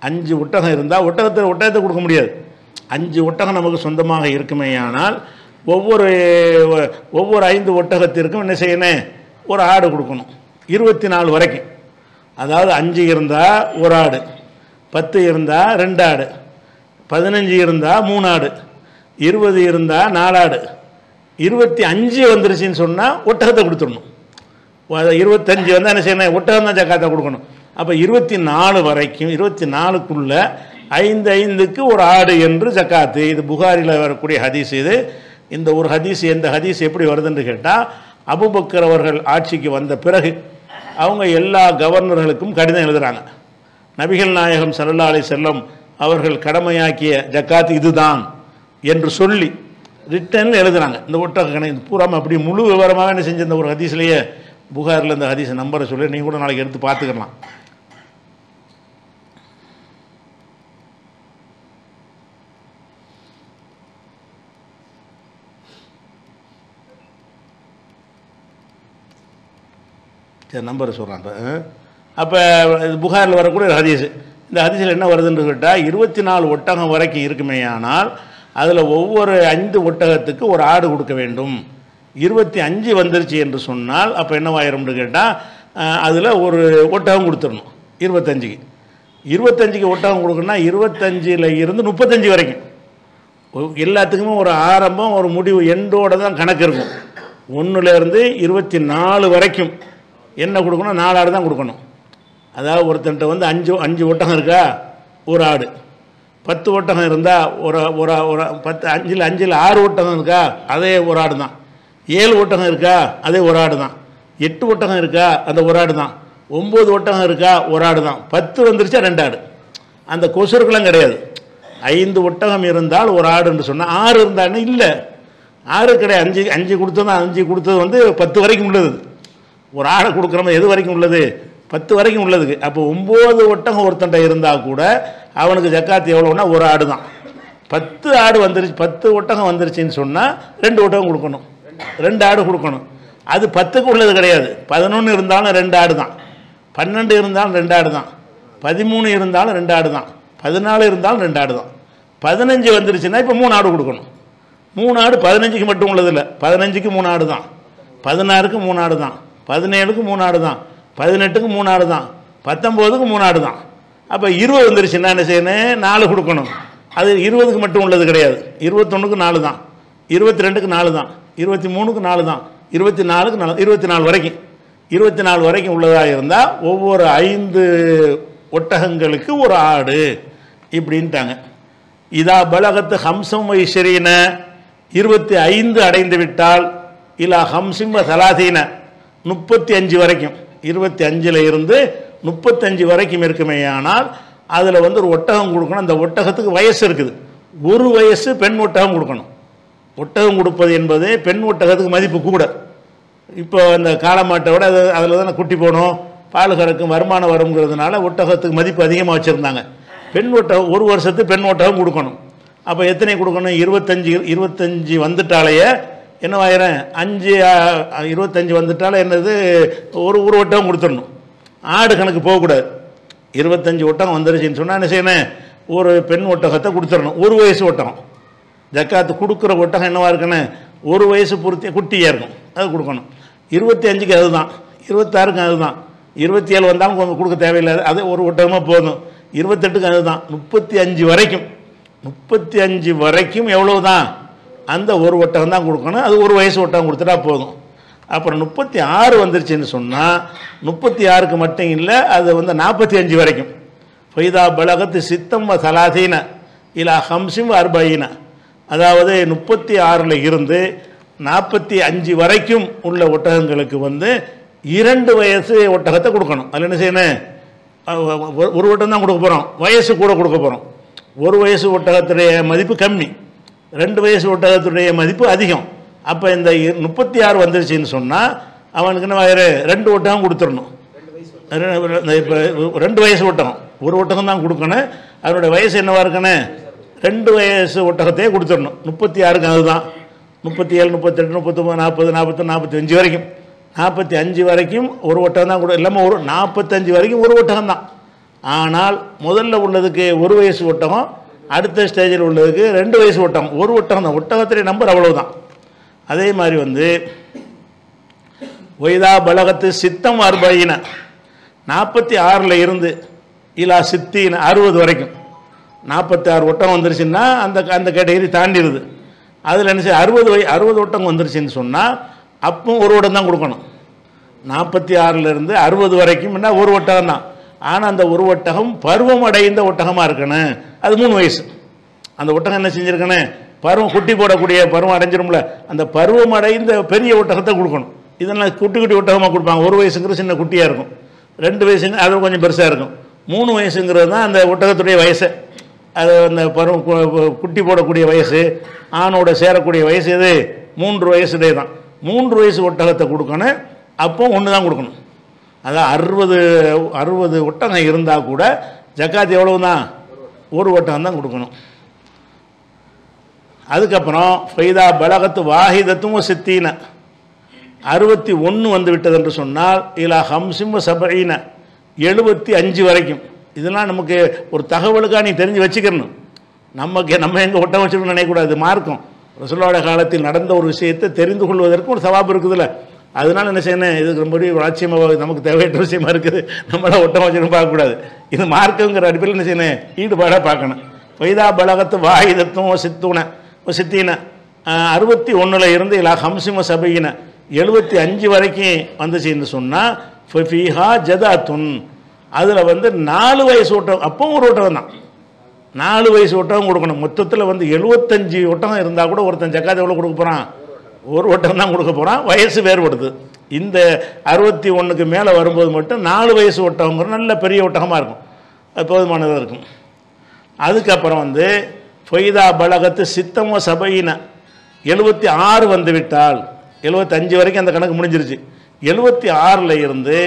5 ஒட்டகம் இருந்தால் ஒட்டகத்தை கொடுக்க முடியாது. 5 ஒட்டகம் நமக்கு சொந்தமாக இருக்குமேயானால் ஒவ்வொரு 5 ஒட்டகத்திற்கும் என்ன செய்யணும், ஒரு ஆடு கொடுக்கணும். 24 வரைக்கும். அதாவது 5 இருந்தால் ஒரு ஆடு, 10 இருந்தால் 2 ஆடு, 15 இருந்தால் 3 ஆடு, 20 இருந்தால் 4 ஆடு, 25 வந்துருச்சுன்னு சொன்னால் ஒட்டகத்தை கொடுத்துடணும். 25 வந்தால் என்ன செய்யணும், ஒட்டகம் தான் ஜக்காத்தை கொடுக்கணும். அப்போ 24 வரைக்கும், 24க்குள்ள 5 ஒரு ஆடு என்று ஜக்காத்து. இது புகாரில் வரக்கூடிய ஹதீஸ். இது இந்த ஒரு ஹதீஸ், எந்த ஹதீஸ் எப்படி வருதுன்னு கேட்டால், அபூபக்கர் அவர்கள் ஆட்சிக்கு வந்த பிறகு அவங்க எல்லா கவர்னர்களுக்கும் கடிதம் எழுதுகிறாங்க. நபிகள் நாயகம் ஸல்லல்லாஹு அலைஹி வஸல்லம் அவர்கள் கடமையாக்கிய ஜக்காத் இதுதான் என்று சொல்லி ரிட்டர்னில் எழுதுகிறாங்க. இந்த ஒட்டக கணக்கு பூராமல் அப்படி முழு விவரமாக என்ன செஞ்ச இந்த ஒரு ஹதீஸ்லேயே புகாரில் இந்த ஹதீஸ் நம்பரை சொல்லி நீங்கள் கூட நாளைக்கு எடுத்து பார்த்துக்கலாம். சரி, நம்பரை சொல்கிறான். அப்போ இது புகாரில் வரக்கூடிய ஒரு ஹதீஸ். இந்த ஹதீஸில் என்ன வருதுன்னு கேட்டால், 24 ஒட்டகம் வரைக்கும் இருக்குமே, ஆனால் அதில் ஒவ்வொரு 5 ஒட்டகத்துக்கு ஒரு ஆடு கொடுக்க வேண்டும். 25 வந்துருச்சு என்று சொன்னால் அப்போ என்னவாயிரும்னு கேட்டால், அதில் ஒரு ஒட்டகம் கொடுத்துடணும். 25க்கு ஒட்டகம் கொடுக்கணும்னா 25ல் இருந்து 35 வரைக்கும் எல்லாத்துக்குமே ஒரு ஆரம்பம் ஒரு முடிவு எண்டோடு தான் கணக்கு இருக்கும். 1லேருந்து 24 வரைக்கும் என்ன கொடுக்கணும், 4 ஆடு தான் கொடுக்கணும். அதாவது ஒருத்தன்ட்ட வந்து 5 ஒட்டகம் இருக்கா, ஒரு ஆடு. 10 ஒட்டகம் இருந்தால் ஒரு 5ல் 6 ஒட்டகம் இருக்கா, அதே ஒரு ஆடு தான். 7 ஒட்டகம் இருக்கா, அதே ஒரு ஆடு தான். 8 ஒட்டகம் இருக்கா, அந்த ஒரு ஆடு தான். 9 ஒட்டகம் இருக்கா, ஒரு ஆடு தான். 10 வந்துருச்சா 2 ஆடு. அந்த கொசுருக்கெல்லாம் கிடையாது. 5 ஒட்டகம் இருந்தால் ஒரு ஆடுன்னு சொன்னால், 6 இருந்தான்னு இல்லை, 6 கிடையாது. 5 கொடுத்தது 5 கொடுத்தது வந்து 10 வரைக்கும் உள்ளது. ஒரு ஆடை கொடுக்குறோம் எது வரைக்கும் உள்ளது, 10 வரைக்கும் உள்ளதுக்கு. அப்போ 9 ஒட்டகம் ஒருத்தன்ட்ட இருந்தால் கூட அவனுக்கு ஜக்காத்து எவ்வளோன்னா ஒரு ஆடு தான். 10 ஆடு வந்துருச்சு, 10 ஒட்டகம் வந்துருச்சுன்னு சொன்னால் 2 ஒட்டகம் கொடுக்கணும், 2 ஆடு கொடுக்கணும். அது 10க்கு உள்ளது கிடையாது. 11 இருந்தாலும் 2 ஆடு தான், 12 இருந்தாலும் 2 ஆடு தான், 13 இருந்தாலும் 2 ஆடு தான், 14 இருந்தாலும் 2 ஆடு தான். 15 வந்துருச்சுன்னா இப்போ 3 ஆடு கொடுக்கணும். 3 ஆடு 15க்கு மட்டும் உள்ளது இல்லை, 15க்கு 3 ஆடு தான், 16க்கு 3 ஆடு தான், 17க்கு 3 ஆடு தான், 18க்கு 3 ஆடு தான், 19க்கு 3 ஆடு தான். அப்போ 20 வந்துருச்சுன்னா என்ன செய்யணும், 4 கொடுக்கணும். அது 20க்கு மட்டும் உள்ளது கிடையாது. 21க்கு 4 தான், 22க்கு 4 தான், 23க்கு 4 தான், 24க்கு 4, 24 வரைக்கும். 24 வரைக்கும் உள்ளதாக இருந்தால் ஒவ்வொரு 5 ஒட்டகங்களுக்கு ஒரு ஆடு இப்படின்ட்டாங்க. இதா பலகத்து ஹம்சம் வைஷரீன 25 அடைந்து விட்டால், இல்லா ஹம்சிம் சலாதீன 35 வரைக்கும், 25ல் இருந்து 35 வரைக்கும் இருக்குமே, ஆனால் அதில் வந்து ஒரு ஒட்டகம் கொடுக்கணும். அந்த ஒட்டகத்துக்கு வயசு இருக்குது. 1 வயசு பெண் ஒட்டகம் கொடுக்கணும். ஒட்டகம் கொடுப்பது என்பது பெண் ஒட்டகத்துக்கு மதிப்பு கூட. இப்போ அந்த காளமாட்டோட அதில் தானே குட்டி போகணும், பால் கறக்கும், வருமானம் வருங்கிறதுனால ஒட்டகத்துக்கு மதிப்பு அதிகமாக வச்சுருந்தாங்க. பெண் ஒட்டகம் 1 வருஷத்துக்கு பெண் ஒட்டகம் கொடுக்கணும். அப்போ எத்தனை கொடுக்கணும்? 25 வந்துட்டாலேயே என்னவாயிரம் 25 வந்துட்டாலே என்னது ஒரு ஒட்டகம் கொடுத்துடணும். ஆடு கணக்கு போகக்கூடாது. 25 ஒட்டகம் வந்துருச்சுன்னு சொன்னால் என்ன செய்யணும்? ஒரு பெண் ஒட்டகத்தை கொடுத்துடணும். 1 வயசு ஒட்டகம். ஜக்காத்து கொடுக்குற ஒட்டகம் என்னவா இருக்கணும்? 1 வயசு பூர்த்தி குட்டியாக இருக்கும், அது கொடுக்கணும். 25க்கு அதுதான், 26க்கு அதுதான், 27 வந்தாலும் கொஞ்சம் கொடுக்க தேவையில்லை, அது ஒரு ஒட்டகமாக போதும். 28க்கு அதுதான், 35 வரைக்கும் 35 வரைக்கும் எவ்வளவு தான்? அந்த ஒரு ஒட்டகம் தான் கொடுக்கணும். அது 1 வயசு ஒட்டகம் கொடுத்துட்டா போதும். அப்புறம் 36 வந்துருச்சுன்னு சொன்னால் 36க்கு மட்டும் இல்லை, அது வந்து 45 வரைக்கும். ஃபைதா பலகத்து சித்தம் சலாதீன இல்லா ஹம்சிம் அர்பைன, அதாவது 36ல் இருந்து 45 வரைக்கும் உள்ள ஒட்டகங்களுக்கு வந்து 2 வயசு ஒட்டகத்தை கொடுக்கணும். அதில் என்ன செய்யணும்? ஒரு ஒட்டகம் தான் கொடுக்க போகிறோம், வயசு கூட கொடுக்க போகிறோம். 1 வயசு ஒட்டகத்துடைய மதிப்பு கம்மி, 2 வயசு ஒட்டகத்துடைய மதிப்பு அதிகம். அப்போ இந்த 36 வந்துருச்சுன்னு சொன்னால் அவனுக்கு என்ன வயிறு 2 ஒட்டகம் கொடுத்துடணும். இப்போ 2 வயசு ஒட்டகம், ஒரு ஒட்டகம் தான் கொடுக்கணும். அதனுடைய வயசு என்னவா இருக்கணும்? 2 வயசு ஒட்டகத்தையே கொடுத்துடணும். 36க்கு அதுதான், 37, 38, 39, 40, 41, 45 வரைக்கும். 45 வரைக்கும் ஒரு ஒட்டகம் தான் கொடு, இல்லாமல் ஒரு 45 வரைக்கும் ஒரு ஒட்டகம் தான். ஆனால் முதல்ல உள்ளதுக்கு 1 வயசு ஒட்டகம், அடுத்த ஸ்டேஜில் உள்ளதுக்கு 2 வயசு ஒட்டகம். ஒரு ஒட்டகம் தான், ஒட்டகத்துடைய நம்பர் அவ்வளவுதான். அதே மாதிரி வந்து ஒய்தா பலகத்து சித்தம் அர்பைன 46ல் இருந்து இலா சித்தின 60 வரைக்கும் 46 ஒட்டகம் வந்துருச்சுன்னா அந்த கேட்டகரி தாண்டிடுது. அதில் என்ன செய்ய 60 ஒட்டகம் வந்துருச்சுன்னு சொன்னால் அப்போ ஒரு ஒட்டகம் தான் கொடுக்கணும். 46ல் இருந்து 60 வரைக்கும் என்ன ஒரு ஒட்டகம் தான். ஆனால் அந்த ஒரு ஒட்டகம் பருவம் அடைந்த ஒட்டகமாக இருக்கணும். அது 3 வயசு. அந்த ஒட்டகம் என்ன செஞ்சுருக்கணும்? பருவம் குட்டி போடக்கூடிய பருவம் அடைஞ்சிரும்ல, அந்த பருவம் அடைந்த பெரிய ஒட்டகத்தை கொடுக்கணும். இதெல்லாம் குட்டி குட்டி ஒட்டகமாக கொடுப்பாங்க. 1 வயசுங்கிற சின்ன குட்டியாக இருக்கும், 2 வயசுங்க அது கொஞ்சம் பெருசாக இருக்கும், 3 வயசுங்கிறது தான் அந்த ஒட்டகத்துடைய வயசு. அது அந்த பருவம் குட்டி போடக்கூடிய வயசு, ஆணோட சேரக்கூடிய வயசு எது? 3 வயசுடைய தான். 3 வயசு ஒட்டகத்தை கொடுக்கணும். அப்போ ஒன்று தான் கொடுக்கணும். அதான் 60 ஒட்டகம் இருந்தால் கூட ஜக்காத் எவ்வளவு தான்? ஒரு ஒட்டகம் தான் கொடுக்கணும். அதுக்கப்புறம் ஃபைதா பலகத்து வாஹிதத்தும் சித்தீன 61 வந்து விட்டது என்று சொன்னால் இலா ஹம்சிம் சபீன 75 வரைக்கும். இதெல்லாம் நமக்கு ஒரு தகவலுக்காக நீ தெரிஞ்சு வச்சுக்கணும். நம்ம எங்கே ஒட்டகம் வச்சுக்கணும்னு நினைக்கக்கூடாது. மார்க்கம் ரசூலுல்லாஹி காலத்தில் நடந்த ஒரு விஷயத்தை தெரிந்து கொள்வதற்கு ஒரு சவாபு இருக்குதுல்ல. அதனால என்ன செய்யணும்? இதுக்கு ரொம்ப ஒரு ஆச்சரியமாக நமக்கு தேவையற்ற விஷயமா இருக்குது, நம்மள ஒட்டகம் வச்சுக்கணும் பார்க்கக்கூடாது. இது மார்க்கங்கிற அடிப்படையில் என்ன செய்யணும்? ஈடுபாடாக பார்க்கணும். ஃபைதா பலகத்து வாஹிதத்தும் சித்தீன 61ல் இருந்து இலா ஹம்சிம சபீன 75 வரைக்கும் வந்துச்சுன்னு சொன்னால் ஃபீஹா ஜதாத்துன், அதில் வந்து 4 வயசு ஒட்டகம், அப்போ ஒரு ஒட்டகம் தான், 4 வயசு ஒட்டகம் கொடுக்கணும். மொத்தத்தில் வந்து 75 ஒட்டகம் இருந்தால் கூட ஒருத்தன் ஜக்காத் எவ்வளோ கொடுக்க போகிறான்? ஒரு ஒட்டகம் தான் கொடுக்க போகிறான். வயசு வேறுபடுது. இந்த 61க்கு மேலே வரும்போது மட்டும் 4 வயசு ஒட்டகங்கிற நல்ல பெரிய ஒட்டகமாக இருக்கும், அது போதுமானதாக இருக்கும். அதுக்கப்புறம் வந்து ஃபைதா பலகத்து சித்தமோ சபையின 76 வந்து விட்டால், 75 வரைக்கும் அந்த கணக்கு முடிஞ்சிருச்சு. 76ல் இருந்து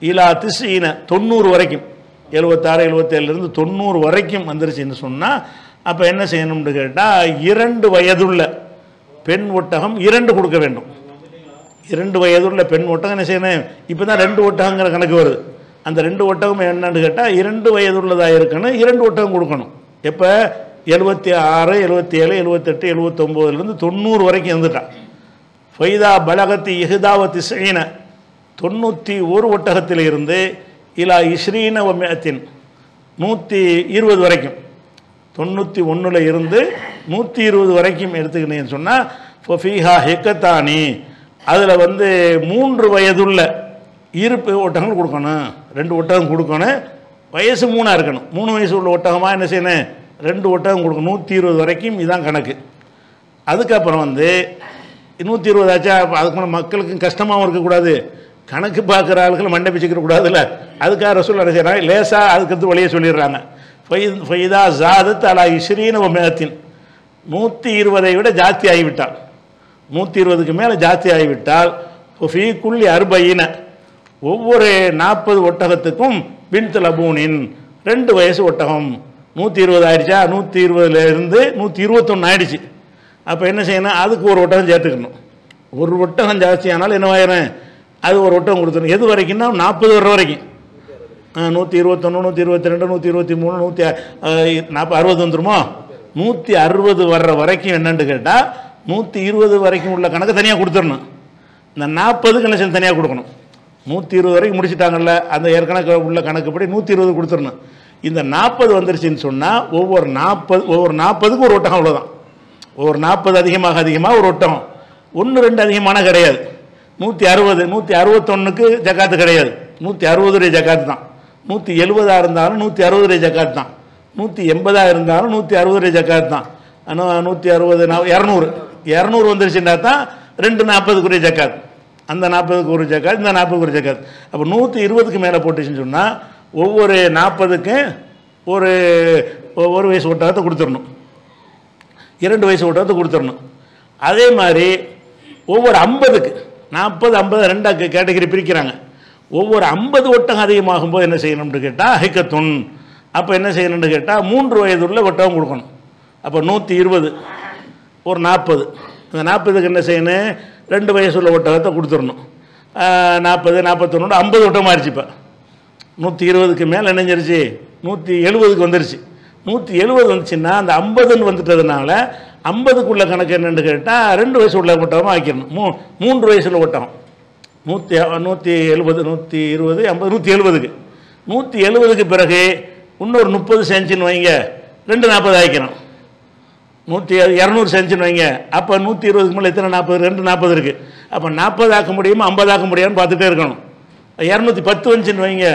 இலா திசீன 90 வரைக்கும், 76, 77லேருந்து 90 வரைக்கும் வந்துருச்சுன்னு சொன்னால் அப்போ என்ன செய்யணும்னு கேட்டால் 2 வயதுள்ள பெண் ஒட்டகம் 2 கொடுக்க வேண்டும். 2 வயதுள்ள பெண் ஒட்டகம் என்ன செய்யணும்? இப்போ தான் 2 ஒட்டகங்கிற கணக்கு வருது. அந்த 2 ஒட்டகம் என்னன்னு கேட்டால் 2 வயதுள்ளதாக இருக்கணும், 2 ஒட்டகம் கொடுக்கணும். எப்போ? 76, 77, 78, 79லேருந்து 90 வரைக்கும் இருந்துட்டான். ஃபைதா பலகத்தி இஹ்தாவத்தி சீன 91 ஒட்டகத்தில் இருந்து இலா இஸ்ரீன ஒமேத்தின் 120 வரைக்கும், 91ல் இருந்து 120 வரைக்கும் எடுத்துக்கிட்டேன்னு சொன்னால் ஃபீஹா ஹெக்கத்தானி, அதில் வந்து 3 வயதுள்ள இருப்பு ஒட்டகங்கள் கொடுக்கணும். 2 ஒட்டகம் கொடுக்கணும். வயசு 3 இருக்கணும். 3 வயசு உள்ள ஒட்டகமாக என்ன செய்யணும்? 2 ஒட்டகம் கொடுக்கணும். 120 வரைக்கும் இதுதான் கணக்கு. அதுக்கப்புறம் வந்து 120 ஆச்சா, அதுக்கு மேலே மக்களுக்கு கஷ்டமாகவும் இருக்கக்கூடாது, கணக்கு பார்க்குற ஆளுகள் மண்டை பிச்சுக்கிற கூடாதுல்ல. அதுக்காக ரசூல் என்ன செய்கிறாங்க? லேசாக அதுக்கு வழியே சொல்லிடுறாங்க. ஃபைதா ஜாதத் அலா இஸ்ரீன ஒமேத்தின் 120 விட ஜாஸ்தி ஆகிவிட்டால், 120க்கு மேலே ஜாஸ்தி ஆகிவிட்டால் ஃபீ குல்லி அர்பையின, ஒவ்வொரு 40 ஒட்டகத்துக்கும் பின்த் லபூனின் 2 வயசு ஒட்டகம். 120 ஆயிடுச்சா, 120லேருந்து 121 ஆயிடுச்சு. அப்போ என்ன செய்யணும், அதுக்கு ஒரு ஒட்டகம் சேர்த்துக்கணும். ஒரு ஒட்டகம் ஜாஸ்தியானாலும் என்னவாயிரும், அது ஒரு ஒட்டகம் கொடுத்துடணும். எது வரைக்கும்னா 40 வர்ற வரைக்கும். 121, 122, 123, 160 வந்துருமோ. 160 வர்ற வரைக்கும் என்னன்னு கேட்டால் 120 வரைக்கும் உள்ள கணக்கு தனியாக கொடுத்துடணும். இந்த 40க்கு என்ன செய்யணும், தனியாக கொடுக்கணும். 120 வரைக்கும் முடிச்சுட்டாங்கல்ல, அந்த ஏற்கனவே உள்ள கணக்குப்படி 120 கொடுத்துடணும். இந்த 40 வந்துருச்சுன்னு சொன்னால் ஒவ்வொரு 40க்கு ஒரு ஒட்டகம். அவ்வளோதான். ஒவ்வொரு 40 அதிகமாக ஒரு ஒட்டகம். 1 2 அதிகமான கிடையாது. 160 161க்கு ஜக்காத்து கிடையாது. 160 ஜக்காத்து தான். 170 இருந்தாலும் 160 ஜக்காத்து தான். 180 இருந்தாலும் 160 ஜக்காத்து தான். 160 200 வந்துருச்சுன்னா தான் 240க்குரிய ஜக்காத். அந்த 40க்கு ஒரு ஜக்காத், இந்த 40க்கு ஒரு ஜக்காத். அப்போ 120க்கு மேலே போட்டுச்சுன்னு சொன்னால் ஒவ்வொரு 40க்கு ஒரு வயசு ஒட்டகத்தை கொடுத்துடணும். 2 வயசு ஒட்டகத்தை கொடுத்துடணும். அதே மாதிரி ஒவ்வொரு 50க்கு 40 50 2 கேட்டகரி பிரிக்கிறாங்க. ஒவ்வொரு 50 ஒட்டகம் அதிகமாகும் போது என்ன செய்யணும்னு கேட்டால் ஹிக்கத்துன். அப்போ என்ன செய்யணும்னு கேட்டால் 3 வயதுள்ள ஒட்டகம் கொடுக்கணும். அப்போ 120 ஒரு 40, இந்த 40க்கு என்ன செய்யணும், 2 வயசு உள்ள ஒட்டகத்தை கொடுத்துடணும். 40 41 50 ஒட்டகம் ஆயிடுச்சு. இப்போ 120க்கு மேலே நினைஞ்சிருச்சு, 170க்கு வந்துருச்சு. 170 வந்துச்சுன்னா அந்த 50ன்னு வந்துட்டதுனால 50க்குள்ள கணக்கு என்னென்னு கேட்டால் 2 வயசு உள்ள ஒட்டகமாக ஆக்கிடணும். 3 வயசுல ஒட்டகம் 170 120 50 170க்கு 170க்கு பிறகு இன்னொரு 30 செஞ்சுன்னு வைங்க, 240 ஆகிக்கணும். 200 செஞ்சுன்னு வைங்க, அப்போ 120க்கு மேலே எத்தனை 40, 240 இருக்குது. அப்போ 40 ஆக்க முடியுமா 50 ஆக்க முடியாதுன்னு பார்த்துட்டே இருக்கணும். 210 வந்துச்சுன்னு வைங்க,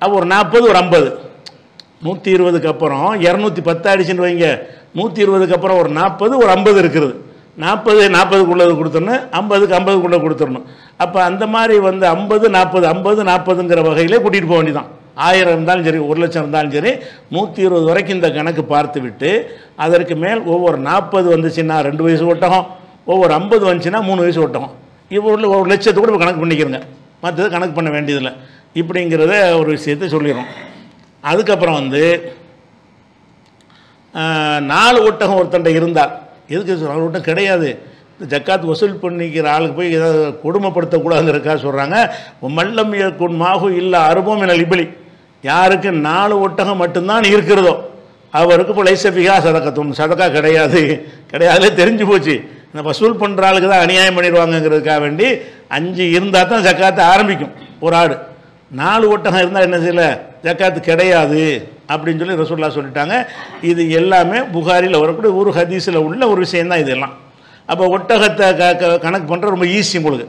அப்போ ஒரு 40 ஒரு 50. 120க்கு அப்புறம் 210 ஆயிடுச்சுன்னு வைங்க, 120க்கு அப்புறம் ஒரு 40 ஒரு 50 இருக்குது. 40க்குள்ளது கொடுத்துடணும், 50க்கு 50க்குள்ளே கொடுத்துடணும். அப்போ அந்த மாதிரி வந்து 50 40 50 40ங்கிற வகையிலே கூட்டிகிட்டு போக வேண்டியதான். 1000 இருந்தாலும் சரி, 1 லட்சம் இருந்தாலும் சரி, 120 வரைக்கும் இந்த கணக்கு பார்த்து விட்டு அதற்கு மேல் ஒவ்வொரு 40 வந்துச்சுன்னா 2 வயசு ஒட்டகம், ஒவ்வொரு 50 வந்துச்சுன்னா 3 வயசு ஒட்டகம். இவ்வளோ 1 லட்சத்தை கூட கணக்கு பண்ணிக்கிறங்க, மற்றது கணக்கு பண்ண வேண்டியதில்லை. இப்படிங்கிறத ஒரு விஷயத்தை சொல்லிடுறோம். அதுக்கப்புறம் வந்து 4 ஒட்டகம் ஒருத்தண்ட இருந்தால், எதுக்கு 4 ஒட்டகம் கிடையாது, இந்த ஜக்காத் வசூல் பண்ணிக்கிற ஆளுக்கு போய் ஏதாவது கொடுமைப்படுத்தக்கூடாதுங்கிறக்கா சொல்கிறாங்க. மல்லம் இயற்கும் மாகு இல்லை அருபம் என லிபலி, யாருக்கு 4 ஒட்டகம் மட்டும்தான் இருக்கிறதோ அவருக்கு இப்போ லைசபிகா சதக்கத்தும், சதக்கா கிடையாதுலே தெரிஞ்சு போச்சு. இந்த வசூல் பண்ணுற ஆளுக்கு தான் அநியாயம் பண்ணிடுவாங்கங்கிறதுக்காக வேண்டி 5 இருந்தால் தான் ஜக்காத்து ஆரம்பிக்கும். ஒரு ஆடு 4 ஒட்டகம் இருந்தால் என்ன செய்யல, ஜக்காத்து கிடையாது அப்படின்னு சொல்லி ரசூலுல்லாஹ் சொல்லிட்டாங்க. இது எல்லாமே புகாரியில் வரக்கூடிய ஒரு ஹதீஸில் உள்ள ஒரு விஷயந்தான் இதெல்லாம். அப்போ ஒட்டகத்தை கணக்கு பண்ணுற ரொம்ப ஈஸி. உங்களுக்கு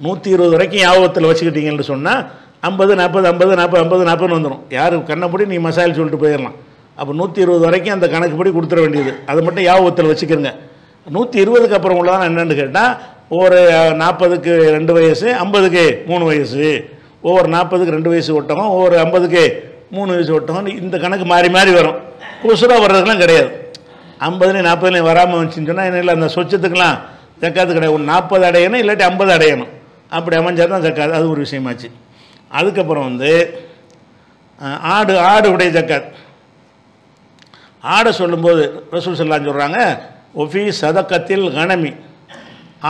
120 வரைக்கும் ஞாபகத்தில் வச்சுக்கிட்டீங்கன்னு சொன்னால் 50 40 50 40 50 40ன்னு வந்துடும். யார் கண்ணப்படி நீங்கள் மசாயில் சொல்லிட்டு போயிடலாம். அப்போ 120 வரைக்கும் அந்த கணக்குப்படி கொடுத்துட வேண்டியது, அதை மட்டும் ஞாபகத்தில் வச்சுக்கிறங்க. 120க்கு அப்புறம் உள்ளதான் என்னென்னு கேட்டால் ஒவ்வொரு 40க்கு 2 வயசு, 50க்கு 3 வயசு, ஒவ்வொரு 40க்கு 2 வயசு ஒட்டகம், ஒவ்வொரு 50க்கு 3 வயசு ஒட்டகம். இந்த கணக்கு மாறி மாறி வரும். குசுராக வர்றதுக்கெலாம் கிடையாது. 50லேயும் 40லேயும் வராமல் வந்துச்சுன்னு சொன்னால் என்ன இல்லை, அந்த சொச்சத்துக்கெலாம் ஜக்காத்து கிடையாது. 40 அடையணும், இல்லாட்டி 50 அடையணும். அப்படி அமைஞ்சால் தான் ஜக்காத். அது ஒரு விஷயமாச்சு. அதுக்கப்புறம் வந்து ஆடுடைய ஜக்காத். ஆடை சொல்லும்போது ரசூல் ஸல்லல்லாஹு சொல்கிறாங்க, ஒஃபி சதக்கத்தில் கனமி,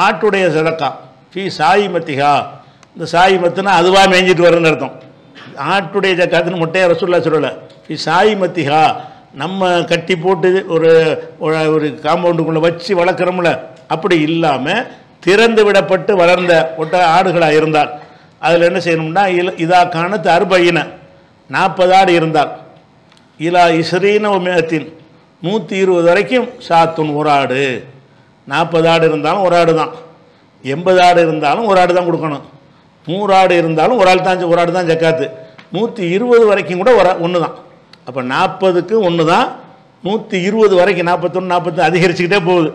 ஆட்டுடைய சதக்கா, ஃபி சாயிமத்திகா. இந்த சாயிமத்துனா அதுவாக மேய்ஞ்சிட்டு வருன்னு அர்த்தம். ஆட்டுடைய ஜக்காத்துன்னு முட்டையை ரசூலுல்லாஹ் சொல்லலை. ஃபி சாயிமத்திகா, நம்ம கட்டி போட்டு ஒரு காம்பவுண்டுக்குள்ளே வச்சு வளர்க்குறோம்ல, அப்படி இல்லாமல் திறந்து விடப்பட்டு வளர்ந்த ஆடுகளாக இருந்தால் அதில் என்ன செய்யணும்னா, இதா காணத்து அர்பையின 40 ஆடு இருந்தால், இலா இஸ்ரீன மேத்தின் 120 வரைக்கும் சாத்துன் ஒரு ஆடு. 40 ஆடு இருந்தாலும் ஒரு ஆடு தான், 80 ஆடு இருந்தாலும் ஒரு ஆடு தான் கொடுக்கணும், 100 ஆடு இருந்தாலும் ஒரு ஆடு தான் ஜக்காத்து. 120 வரைக்கும் கூட ஒன்று தான். அப்போ 40க்கு 1 தான், 120 வரைக்கும் 41 40 அதிகரிச்சுக்கிட்டே போகுது.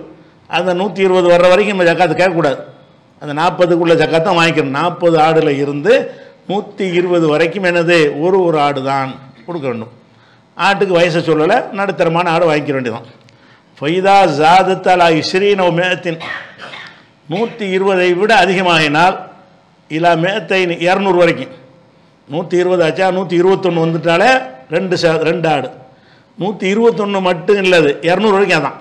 அந்த 120 வர்ற வரைக்கும் நம்ம ஜக்காத்து கேட்கக்கூடாது. அந்த 40க்குள்ள ஜக்காத்தான் வாங்கிக்கணும். 40 ஆடில் இருந்து 120 வரைக்கும் என்னது, ஒரு ஆடு தான் கொடுக்க வேண்டும். ஆட்டுக்கு வயசை சொல்லலை, நடுத்தரமான ஆடு வாங்கிக்க வேண்டியதான். ஃபைதா ஜாதத்தலா இஸ்ரீன மேத்தின் 120 விட அதிகமாகினால் இலா மேத்தைனி 200 வரைக்கும். 120 ஆச்சா, 121 வந்துட்டாலே ரெண்டு ஆடு. 121 மட்டும் இல்லது, 200 வரைக்கும் அதான்.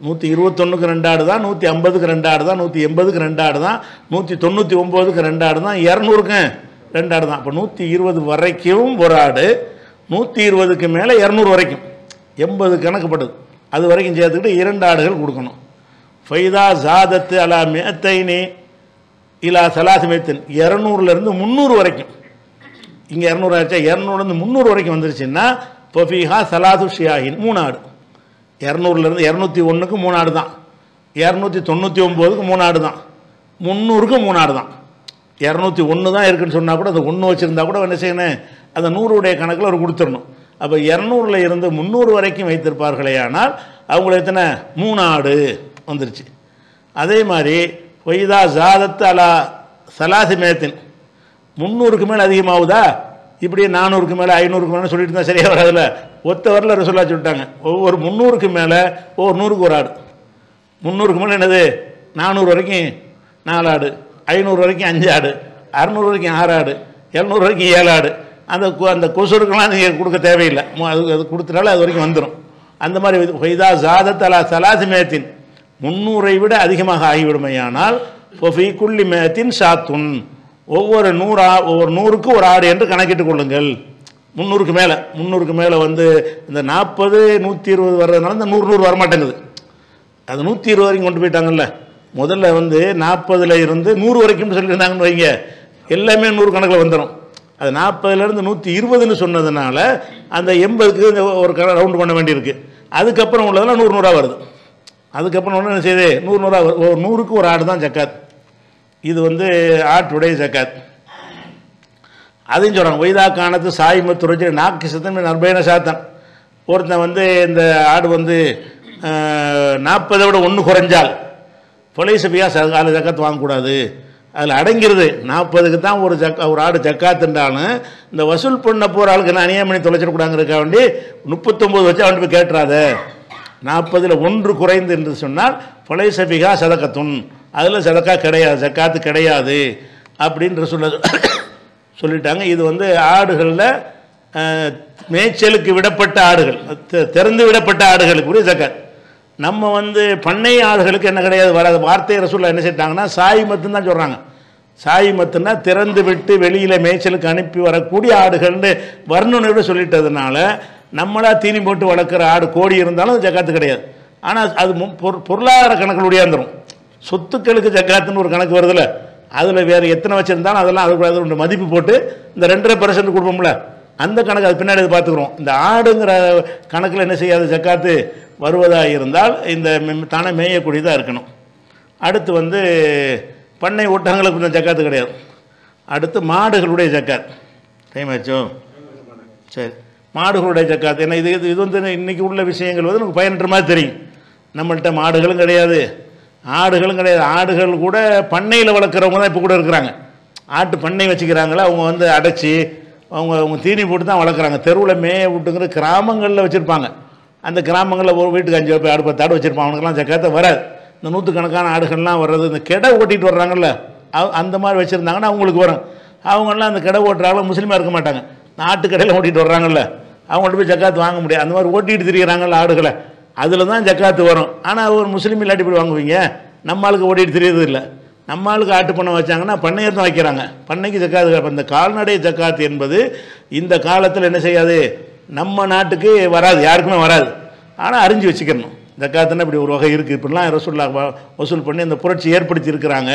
121க்கு 2 ஆடு தான், 150க்கு 2 ஆடு தான், 180க்கு 2 ஆடு தான், 199க்கு 2 ஆடு தான், 200க்கும் 2 ஆடு தான். அப்போ 120 வரைக்கும் ஒரு ஆடு, 120க்கு மேலே 200 வரைக்கும் 80 கணக்குப்பட்டது. அது வரைக்கும் சேர்த்துக்கிட்டு 2 ஆடுகள் கொடுக்கணும். ஃபைதா ஜாதத்து அலா மேத்தைனி இலா சலாசி மேத்தின் 200லேருந்து 300 வரைக்கும். இங்கே 200 ஆச்சா, 200லேருந்து 300 வரைக்கும் வந்துருச்சுன்னா பொஃபிஹா சலாது ஷியாஹின் 3 ஆடு. 200லேருந்து 201க்கு 3 ஆடு தான், 299க்கு 3 ஆடு தான், 300க்கு 3 ஆடு தான். 201 தான் இருக்குன்னு சொன்னால் கூட அந்த 1 வச்சுருந்தா கூட என்ன செய்யணும், அந்த 100 கணக்கில் ஒரு கொடுத்துடணும். அப்போ 200ல் இருந்து 300 வரைக்கும் வைத்திருப்பார்களே, ஆனால் அவங்களுக்கு எத்தனை 3 ஆடு வந்துருச்சு. அதே மாதிரி ஒய்தா ஜாதத்து அலா சலாசி மேத்தின் 300க்கு மேலே அதிகமாகுதா, இப்படியே 400க்கு மேலே 500க்கு மேலே சொல்லிட்டு இருந்தால் சரியாக வராதுல்ல. ஒத்த வரல ரசூலுல்லாஹ் சொல்லிட்டாங்க, ஒவ்வொரு 300க்கு மேலே ஒவ்வொரு 100க்கு ஒரு ஆடு. 300க்கு மேலே என்னது 400 வரைக்கும் 4 ஆடு, 500 வரைக்கும் 5 ஆடு, 600 வரைக்கும் 6 ஆடு, 700 வரைக்கும் 7 ஆடு. அந்த கொசுருக்கெல்லாம் நீங்கள் கொடுக்க தேவையில்லை, அது கொடுத்துட்டாலும் அது வரைக்கும் வந்துடும். அந்த மாதிரி ஃபைதா ஜாதத் அலா சலாசி மேத்தின் 300ஐ விட அதிகமாக ஆகிவிடுமையானால் ஃபி குல்லி மேத்தின் ஷாத்துன் ஒவ்வொரு 100க்கு ஒரு ஆடு என்று கணக்கிட்டு கொள்ளுங்கள். 300க்கு மேலே வந்து இந்த 40 120 வர்றதுனால இந்த 100 வரமாட்டேங்குது. அது 120 வரைக்கும் கொண்டு போயிட்டாங்கல்ல. முதல்ல வந்து 40ல் இருந்து 100 வரைக்கும் சொல்லியிருந்தாங்கன்னு வைங்க, எல்லாமே 100 கணக்கில் வந்துடும். அது 40லேருந்து 120ன்னு சொன்னதுனால அந்த 80க்கு ஒரு ரவுண்டு பண்ண வேண்டியிருக்கு. அதுக்கப்புறம் உள்ளதெல்லாம் 100 வருது. அதுக்கப்புறம் ஒன்று என்ன செய்யுது 100 வருது. 100க்கு ஒரு ஆடு தான் ஜக்காத். இது வந்து ஆட்டுடைய ஜக்காத். அதையும் சொல்கிறாங்க. ஒய்தா காணத்து சாய்மத்து ருஜி நாக்கு சத்தம் நர்பைன சாத்தன். ஒருத்தன் வந்து இந்த ஆடு வந்து 40 விட 1 குறைஞ்சால் பொலைசபியா அதில் ஜக்காத் வாங்கக்கூடாது. அதில் அடங்கிறது 40க்கு தான் ஒரு ஆடு ஜக்காத்துன்றாலும் இந்த வசூல் பண்ண போகிற ஆளுக்கு நான் அநியாயம் பண்ணி தொலைச்சிடக்கூடாங்கிறதுக்காக வேண்டி 39 வச்சு அவன் போய் கேட்டுறாத. 40ல் 1 குறைந்து என்று சொன்னால் பொலைசபிகா சதக்கத்துன், அதில் சதக்கா கிடையாது, ஜக்காத்து கிடையாது அப்படின்ற சொல்லிட்டாங்க. இது வந்து ஆடுகளில் மேய்ச்சலுக்கு விடப்பட்ட ஆடுகள், திறந்து விடப்பட்ட ஆடுகளுக்குரிய ஜக்காத். நம்ம வந்து பண்ணை ஆடுகளுக்கு என்ன கிடையாது, வராது. வார்த்தை ரசூலுல்லாஹ் என்ன செய்யிட்டாங்கன்னா சாய் மத்துன்னு தான் சொல்கிறாங்க. சாய் மத்துன்னா திறந்து விட்டு வெளியில் மேய்ச்சலுக்கு அனுப்பி வரக்கூடிய ஆடுகள்னு வர்ணனையோட சொல்லிட்டதுனால நம்மளா தீனி போட்டு வளர்க்குற ஆடு கோடி இருந்தாலும் ஜக்காத்து கிடையாது. ஆனால் அது பொருளாதார கணக்கில் உடையாந்துடும். சொத்துக்களுக்கு ஜக்காத்துன்னு ஒரு கணக்கு வருதுல்ல, அதில் வேறு எத்தனை வச்சுருந்தாலும் அதெல்லாம் அதுக்கு மதிப்பு போட்டு இந்த 2.5% கொடுப்போம்ல, அந்த கணக்கு அது பின்னாடி பார்த்துக்குறோம். இந்த ஆடுங்கிற கணக்கில் என்ன செய்யாது, ஜக்காத்து வருவதாக இருந்தால் இந்த தானே மேயக்கூடியதாக இருக்கணும். அடுத்து வந்து பண்ணை ஒட்டகங்களுக்கு கொஞ்சம் ஜக்காத்து கிடையாது. அடுத்து மாடுகளுடைய ஜக்காத். டைம் ஆச்சோ, சரி. மாடுகளுடைய ஜக்காத் என்ன, இது வந்து இன்றைக்கி உள்ள விஷயங்கள் வந்து நமக்கு பயனற்ற மாதிரி தெரியும். நம்மள்கிட்ட மாடுகளும் கிடையாது, ஆடுகளும் கிடையாது. ஆடுகள் கூட பண்ணையில் வளர்க்குறவங்க தான் இப்போ கூட இருக்கிறாங்க. ஆட்டு பண்ணை வச்சுக்கிறாங்களா, அவங்க வந்து அடைச்சி அவங்க தீனி போட்டு தான் வளர்க்குறாங்க. தெருவில் மேய விட்டுங்கிற கிராமங்களில் வச்சுருப்பாங்க. அந்த கிராமங்களில் ஒரு வீட்டுக்கு 5 ஆடு 10 ஆடு வச்சுருப்பாங்க. அவனுக்கெல்லாம் ஜக்காத்தை வராது. இந்த 100கணக்கான ஆடுகள்லாம் வர்றது, இந்த கெடை ஓட்டிகிட்டு வர்றாங்கல்ல, அந்த மாதிரி வச்சுருந்தாங்கன்னா அவங்களுக்கு வரும். அவங்கெல்லாம் அந்த கெடை ஓட்டுறாங்கள முஸ்லீமாக இருக்க மாட்டாங்க. நாட்டு கடையில் ஓட்டிகிட்டு வர்றாங்கல்ல, அவங்கள்ட்ட போய் ஜக்காத்து வாங்க முடியாது. அந்த மாதிரி ஓட்டிகிட்டு திரிகிறாங்கல்ல ஆடுகளை, அதில் தான் ஜக்காத்து வரும். ஆனால் ஒரு முஸ்லீம் இல்லாட்டி போய் வாங்குவீங்க, நம்ம ஆளுக்கு ஓட்டிகிட்டு தெரியறது இல்லை. நம்ம ஆளுக்கு ஆட்டு பண்ணை வச்சாங்கன்னா பண்ணையை தான் வைக்கிறாங்க, பண்ணைக்கு ஜக்காத்து. அப்போ இந்த கால்நடை ஜக்காத்து என்பது இந்த காலத்தில் என்ன செய்யாது, நம்ம நாட்டுக்கு வராது, யாருக்குமே வராது. ஆனால் அறிஞ்சு வச்சுக்கணும், ஜக்காத்துன்னா இப்படி ஒரு வகை இருக்குது, இப்படிலாம் ரசூலுல்லாஹ் வசூல் பண்ணி அந்த புரட்சி ஏற்படுத்தி இருக்கிறாங்க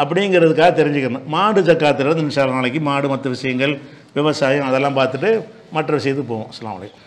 அப்படிங்கிறதுக்காக தெரிஞ்சுக்கணும். மாடு ஜக்காத்துறது இன்ஷா அல்லாஹ் நாளைக்கு மாடு மற்ற விஷயங்கள் விவசாயம் அதெல்லாம் பார்த்துட்டு மற்ற விஷயத்துக்கு போவோம். அஸ்ஸலாமு அலைக்கும்.